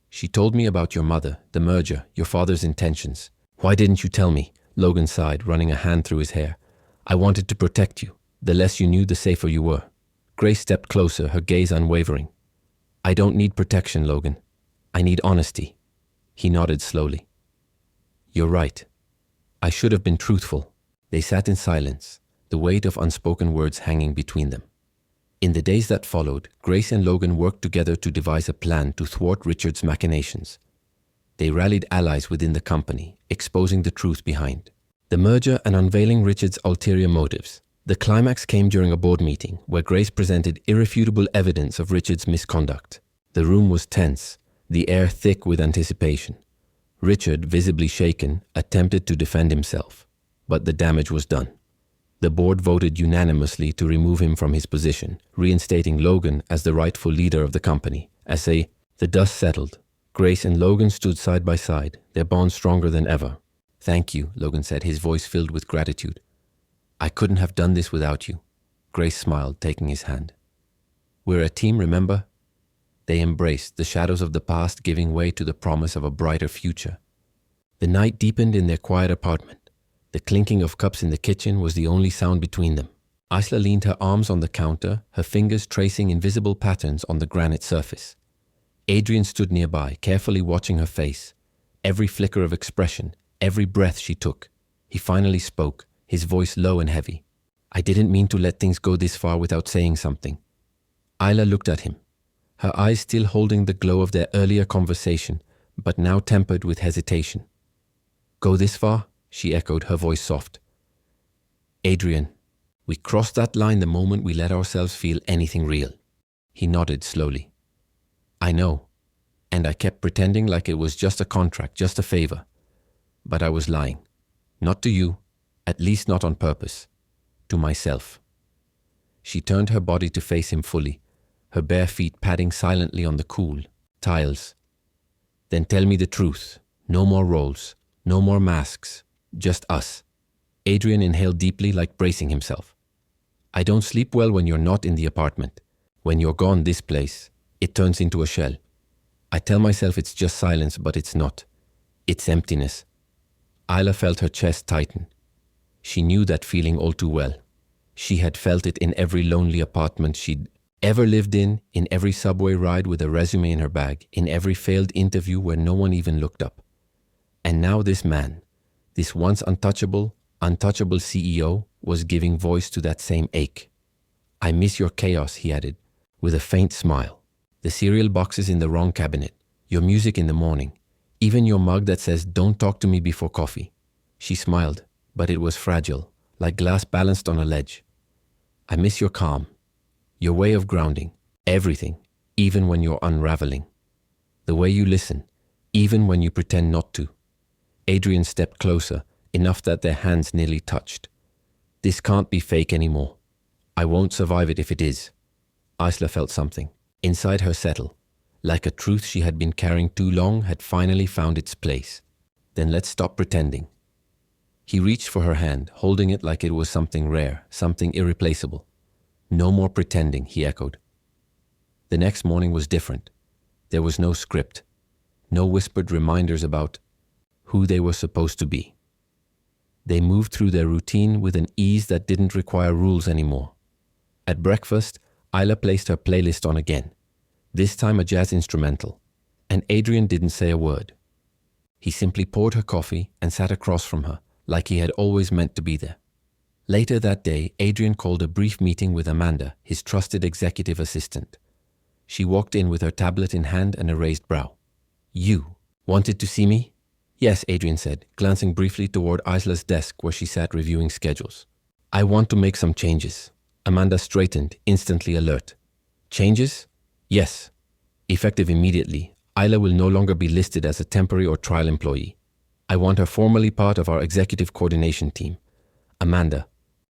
She told me about your mother, the merger, your father's intentions. Why didn't you tell me? Logan sighed, running a hand through his hair. I wanted to protect you. The less you knew, the safer you were. Grace stepped closer, her gaze unwavering. I don't need protection, Logan. I need honesty. He nodded slowly. You're right. I should have been truthful. They sat in silence, the weight of unspoken words hanging between them. In the days that followed, Grace and Logan worked together to devise a plan to thwart Richard's machinations. They rallied allies within the company, exposing the truth behind the merger and unveiling Richard's ulterior motives. The climax came during a board meeting, where Grace presented irrefutable evidence of Richard's misconduct. The room was tense, the air thick with anticipation. Richard, visibly shaken, attempted to defend himself, but the damage was done. The board voted unanimously to remove him from his position, reinstating Logan as the rightful leader of the company. The dust settled, Grace and Logan stood side by side, their bond stronger than ever. Thank you, Logan said, his voice filled with gratitude. I couldn't have done this without you. Grace smiled, taking his hand. We're a team, remember? They embraced, the shadows of the past giving way to the promise of a brighter future. The night deepened in their quiet apartment. The clinking of cups in the kitchen was the only sound between them. Isla leaned her arms on the counter, her fingers tracing invisible patterns on the granite surface. Adrian stood nearby, carefully watching her face, every flicker of expression, every breath she took. He finally spoke, his voice low and heavy. I didn't mean to let things go this far without saying something. Isla looked at him, her eyes still holding the glow of their earlier conversation, but now tempered with hesitation. Go this far? She echoed, her voice soft. Adrian, we crossed that line the moment we let ourselves feel anything real. He nodded slowly. I know, and I kept pretending like it was just a contract, just a favor. But I was lying. Not to you, at least not on purpose. To myself. She turned her body to face him fully, her bare feet padding silently on the cool tiles. Then tell me the truth. No more roles, no more masks, just us. Adrian inhaled deeply, like bracing himself. I don't sleep well when you're not in the apartment. When you're gone, this place, it turns into a shell. I tell myself it's just silence, but it's not. It's emptiness. Isla felt her chest tighten. She knew that feeling all too well. She had felt it in every lonely apartment she'd ever lived in every subway ride with a resume in her bag, in every failed interview where no one even looked up. And now this man, this once untouchable CEO, was giving voice to that same ache. I miss your chaos, he added, with a faint smile. The cereal boxes in the wrong cabinet, your music in the morning, even your mug that says, don't talk to me before coffee. She smiled, but it was fragile, like glass balanced on a ledge. I miss your calm, your way of grounding, everything, even when you're unraveling. The way you listen, even when you pretend not to. Adrian stepped closer, enough that their hands nearly touched. This can't be fake anymore. I won't survive it if it is. Isla felt something inside her settle, like a truth she had been carrying too long had finally found its place. Then let's stop pretending. He reached for her hand, holding it like it was something rare, something irreplaceable. No more pretending, he echoed. The next morning was different. There was no script, no whispered reminders about who they were supposed to be. They moved through their routine with an ease that didn't require rules anymore. At breakfast, Isla placed her playlist on again, this time a jazz instrumental, and Adrian didn't say a word. He simply poured her coffee and sat across from her, like he had always meant to be there. Later that day, Adrian called a brief meeting with Amanda, his trusted executive assistant. She walked in with her tablet in hand and a raised brow. You wanted to see me? Yes, Adrian said, glancing briefly toward Isla's desk where she sat reviewing schedules. I want to make some changes. Amanda straightened, instantly alert. Changes? Yes. Effective immediately, Isla will no longer be listed as a temporary or trial employee. I want her formally part of our executive coordination team. Amanda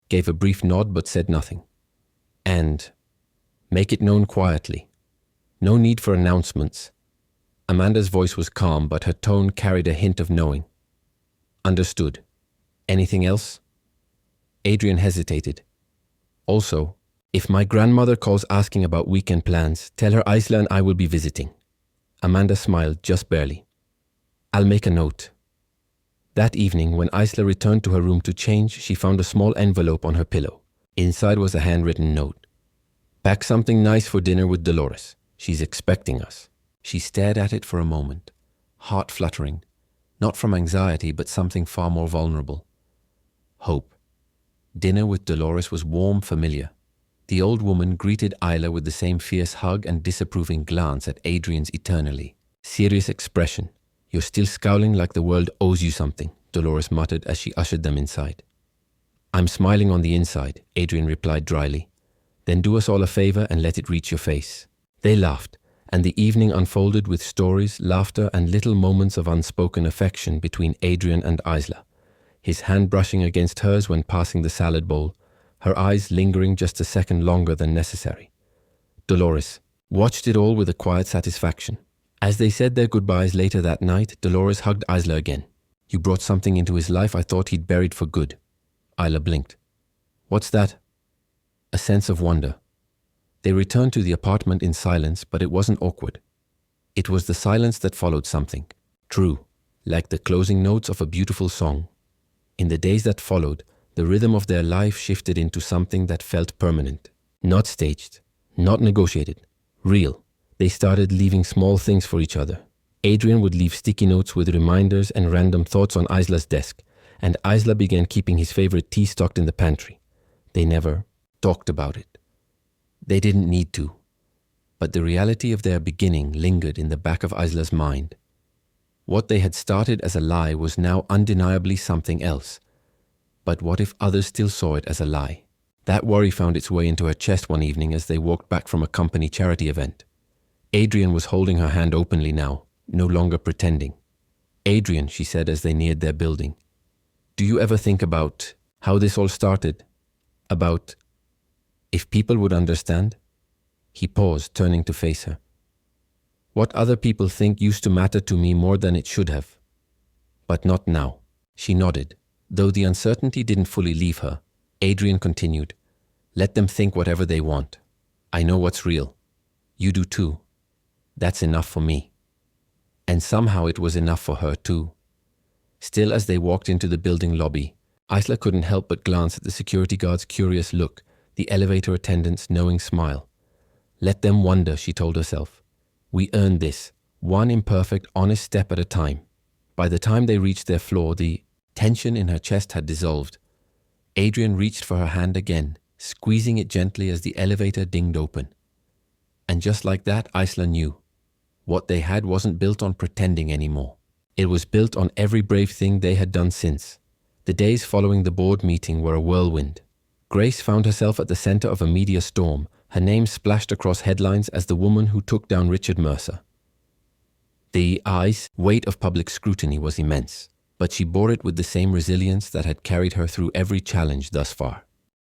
gave a brief nod but said nothing. And make it known quietly. No need for announcements. Amanda's voice was calm, but her tone carried a hint of knowing. Understood. Anything else? Adrian hesitated. Also, if my grandmother calls asking about weekend plans, tell her Isla and I will be visiting. Amanda smiled, just barely. I'll make a note. That evening, when Isla returned to her room to change, she found a small envelope on her pillow. Inside was a handwritten note. Pack something nice for dinner with Dolores. She's expecting us. She stared at it for a moment, heart fluttering, not from anxiety, but something far more vulnerable. Hope. Dinner with Dolores was warm, familiar. The old woman greeted Isla with the same fierce hug and disapproving glance at Adrian's eternally serious expression. You're still scowling like the world owes you something, Dolores muttered as she ushered them inside. I'm smiling on the inside, Adrian replied dryly. Then do us all a favor and let it reach your face. They laughed, and the evening unfolded with stories, laughter, and little moments of unspoken affection between Adrian and Isla, his hand brushing against hers when passing the salad bowl, her eyes lingering just a second longer than necessary. Dolores watched it all with a quiet satisfaction. As they said their goodbyes later that night, Dolores hugged Isla again. You brought something into his life I thought he'd buried for good. Isla blinked. What's that? A sense of wonder. They returned to the apartment in silence, but it wasn't awkward. It was the silence that followed something. True, like the closing notes of a beautiful song. In the days that followed, the rhythm of their life shifted into something that felt permanent. Not staged, not negotiated, real. They started leaving small things for each other. Adrian would leave sticky notes with reminders and random thoughts on Isla's desk, and Isla began keeping his favorite tea stocked in the pantry. They never talked about it. They didn't need to. But the reality of their beginning lingered in the back of Isla's mind. What they had started as a lie was now undeniably something else. But what if others still saw it as a lie? That worry found its way into her chest one evening as they walked back from a company charity event. Adrian was holding her hand openly now, no longer pretending. Adrian, she said as they neared their building, do you ever think about how this all started? About if people would understand? He paused, turning to face her. What other people think used to matter to me more than it should have. But not now. She nodded. Though the uncertainty didn't fully leave her, Adrian continued, "Let them think whatever they want. I know what's real. You do too. That's enough for me." And somehow it was enough for her too. Still, as they walked into the building lobby, Isla couldn't help but glance at the security guard's curious look, the elevator attendant's knowing smile. Let them wonder, she told herself. We earned this, one imperfect, honest step at a time. By the time they reached their floor, the tension in her chest had dissolved. Adrian reached for her hand again, squeezing it gently as the elevator dinged open. And just like that, Isla knew. What they had wasn't built on pretending anymore. It was built on every brave thing they had done since. The days following the board meeting were a whirlwind. Grace found herself at the center of a media storm, her name splashed across headlines as the woman who took down Richard Mercer. The weight of public scrutiny was immense, but she bore it with the same resilience that had carried her through every challenge thus far.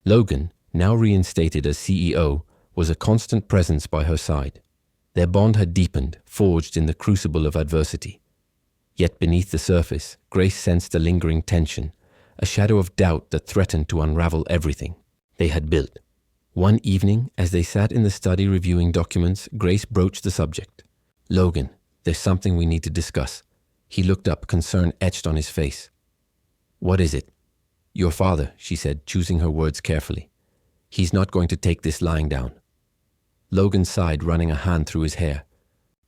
Logan, now reinstated as CEO, was a constant presence by her side. Their bond had deepened, forged in the crucible of adversity. Yet beneath the surface, Grace sensed a lingering tension, a shadow of doubt that threatened to unravel everything they had built. One evening, as they sat in the study reviewing documents, Grace broached the subject. "Logan, there's something we need to discuss." He looked up, concern etched on his face. "What is it?" "Your father," she said, choosing her words carefully. "He's not going to take this lying down." Logan sighed, running a hand through his hair.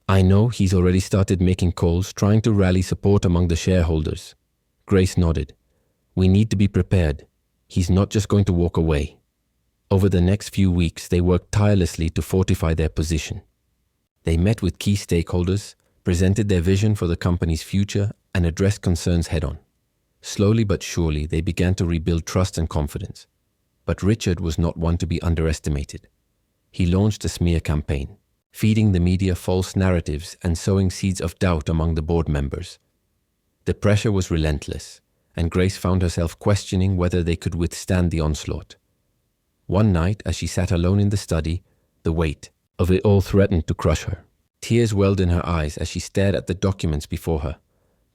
"I know he's already started making calls, trying to rally support among the shareholders." Grace nodded. "We need to be prepared. He's not just going to walk away." Over the next few weeks, they worked tirelessly to fortify their position. They met with key stakeholders, presented their vision for the company's future, and addressed concerns head-on. Slowly but surely, they began to rebuild trust and confidence. But Richard was not one to be underestimated. He launched a smear campaign, feeding the media false narratives and sowing seeds of doubt among the board members. The pressure was relentless, and Grace found herself questioning whether they could withstand the onslaught. One night, as she sat alone in the study, the weight of it all threatened to crush her. Tears welled in her eyes as she stared at the documents before her,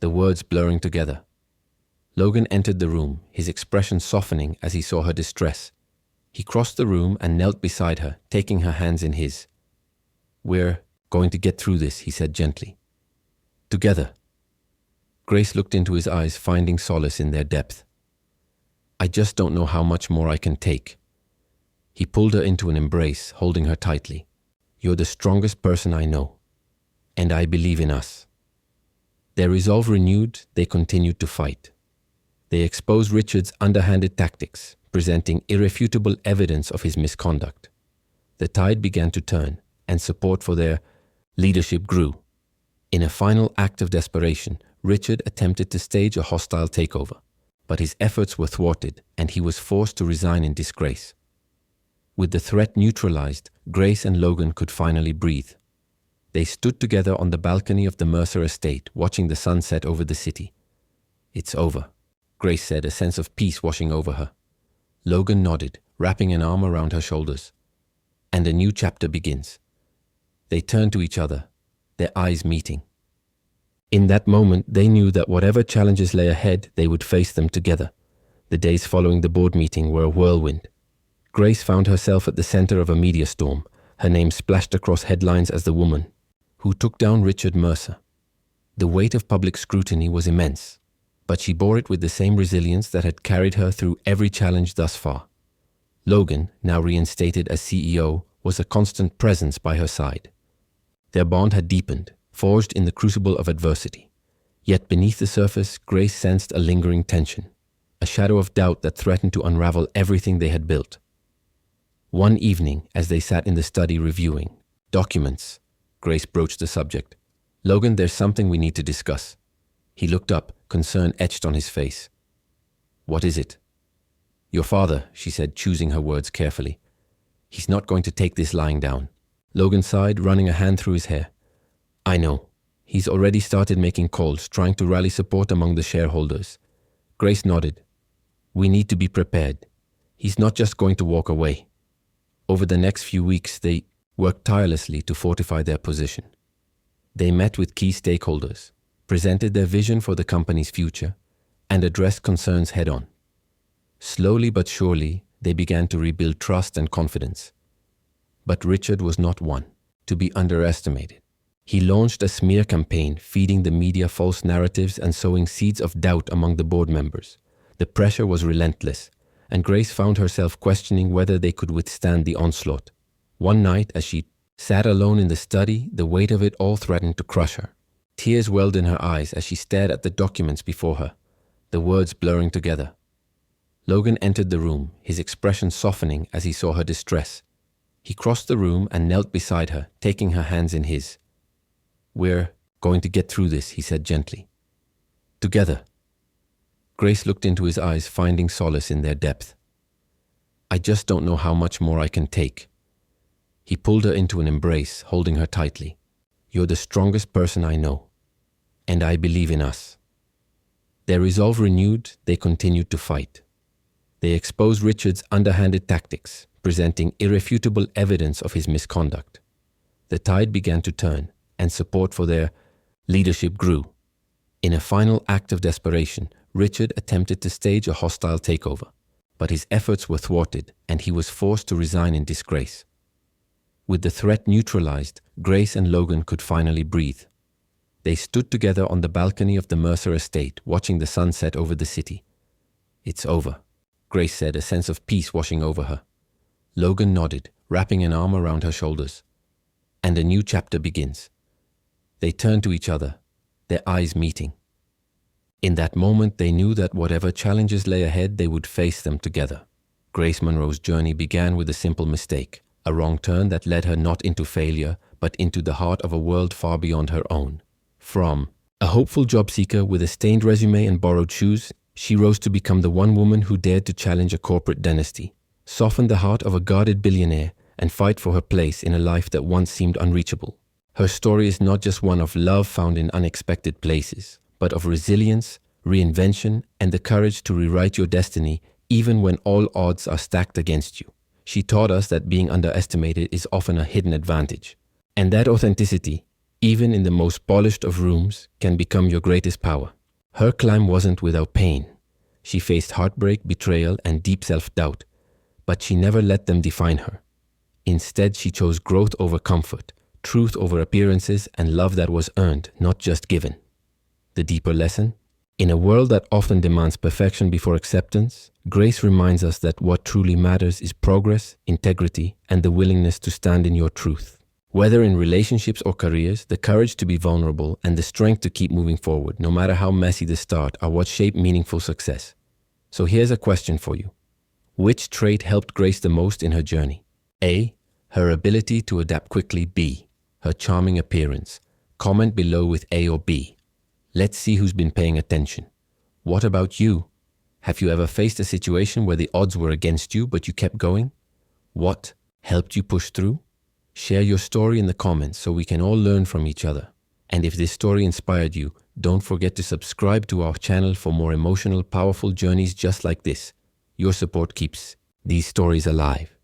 the words blurring together. Logan entered the room, his expression softening as he saw her distress. He crossed the room and knelt beside her, taking her hands in his. "We're going to get through this," he said gently. "Together." Grace looked into his eyes, finding solace in their depth. "I just don't know how much more I can take." He pulled her into an embrace, holding her tightly. "You're the strongest person I know, and I believe in us." Their resolve renewed, they continued to fight. They exposed Richard's underhanded tactics, presenting irrefutable evidence of his misconduct. The tide began to turn, and support for their leadership grew. In a final act of desperation, Richard attempted to stage a hostile takeover, but his efforts were thwarted, and he was forced to resign in disgrace. With the threat neutralized, Grace and Logan could finally breathe. They stood together on the balcony of the Mercer estate, watching the sunset over the city. "It's over," Grace said, a sense of peace washing over her. Logan nodded, wrapping an arm around her shoulders. "And a new chapter begins." They turned to each other, their eyes meeting. In that moment, they knew that whatever challenges lay ahead, they would face them together. The days following the board meeting were a whirlwind. Grace found herself at the center of a media storm, her name splashed across headlines as the woman who took down Richard Mercer. The weight of public scrutiny was immense, but she bore it with the same resilience that had carried her through every challenge thus far. Logan, now reinstated as CEO, was a constant presence by her side. Their bond had deepened, forged in the crucible of adversity. Yet beneath the surface, Grace sensed a lingering tension, a shadow of doubt that threatened to unravel everything they had built. One evening, as they sat in the study reviewing documents, Grace broached the subject. "Logan, there's something we need to discuss." He looked up, concern etched on his face. "What is it?" "Your father," she said, choosing her words carefully. "He's not going to take this lying down." Logan sighed, running a hand through his hair. "I know. He's already started making calls, trying to rally support among the shareholders." Grace nodded. "We need to be prepared. He's not just going to walk away." Over the next few weeks, they worked tirelessly to fortify their position. They met with key stakeholders, presented their vision for the company's future, and addressed concerns head-on. Slowly but surely, they began to rebuild trust and confidence. But Richard was not one to be underestimated. He launched a smear campaign, feeding the media false narratives and sowing seeds of doubt among the board members. The pressure was relentless, and Grace found herself questioning whether they could withstand the onslaught. One night, as she sat alone in the study, the weight of it all threatened to crush her. Tears welled in her eyes as she stared at the documents before her, the words blurring together. Logan entered the room, his expression softening as he saw her distress. He crossed the room and knelt beside her, taking her hands in his. "We're going to get through this," he said gently. "Together." Grace looked into his eyes, finding solace in their depth. "I just don't know how much more I can take." He pulled her into an embrace, holding her tightly. "You're the strongest person I know, and I believe in us." Their resolve renewed, they continued to fight. They exposed Richard's underhanded tactics, presenting irrefutable evidence of his misconduct. The tide began to turn, and support for their leadership grew. In a final act of desperation, Richard attempted to stage a hostile takeover, but his efforts were thwarted and he was forced to resign in disgrace. With the threat neutralized, Grace and Logan could finally breathe. They stood together on the balcony of the Mercer estate, watching the sun set over the city. "It's over," Grace said, a sense of peace washing over her. Logan nodded, wrapping an arm around her shoulders. "And a new chapter begins." They turned to each other, their eyes meeting. In that moment, they knew that whatever challenges lay ahead, they would face them together. Grace Monroe's journey began with a simple mistake, a wrong turn that led her not into failure, but into the heart of a world far beyond her own. From a hopeful job seeker with a stained resume and borrowed shoes, she rose to become the one woman who dared to challenge a corporate dynasty, soften the heart of a guarded billionaire, and fight for her place in a life that once seemed unreachable. Her story is not just one of love found in unexpected places, but of resilience, reinvention, and the courage to rewrite your destiny even when all odds are stacked against you. She taught us that being underestimated is often a hidden advantage, and that authenticity, even in the most polished of rooms, can become your greatest power. Her climb wasn't without pain. She faced heartbreak, betrayal, and deep self-doubt, but she never let them define her. Instead, she chose growth over comfort, truth over appearances, and love that was earned, not just given. The deeper lesson? In a world that often demands perfection before acceptance, Grace reminds us that what truly matters is progress, integrity, and the willingness to stand in your truth. Whether in relationships or careers, the courage to be vulnerable and the strength to keep moving forward, no matter how messy the start, are what shape meaningful success. So here's a question for you. Which trait helped Grace the most in her journey? A. Her ability to adapt quickly. B. Her charming appearance. Comment below with A or B. Let's see who's been paying attention. What about you? Have you ever faced a situation where the odds were against you, but you kept going? What helped you push through? Share your story in the comments so we can all learn from each other. And if this story inspired you, don't forget to subscribe to our channel for more emotional, powerful journeys just like this. Your support keeps these stories alive.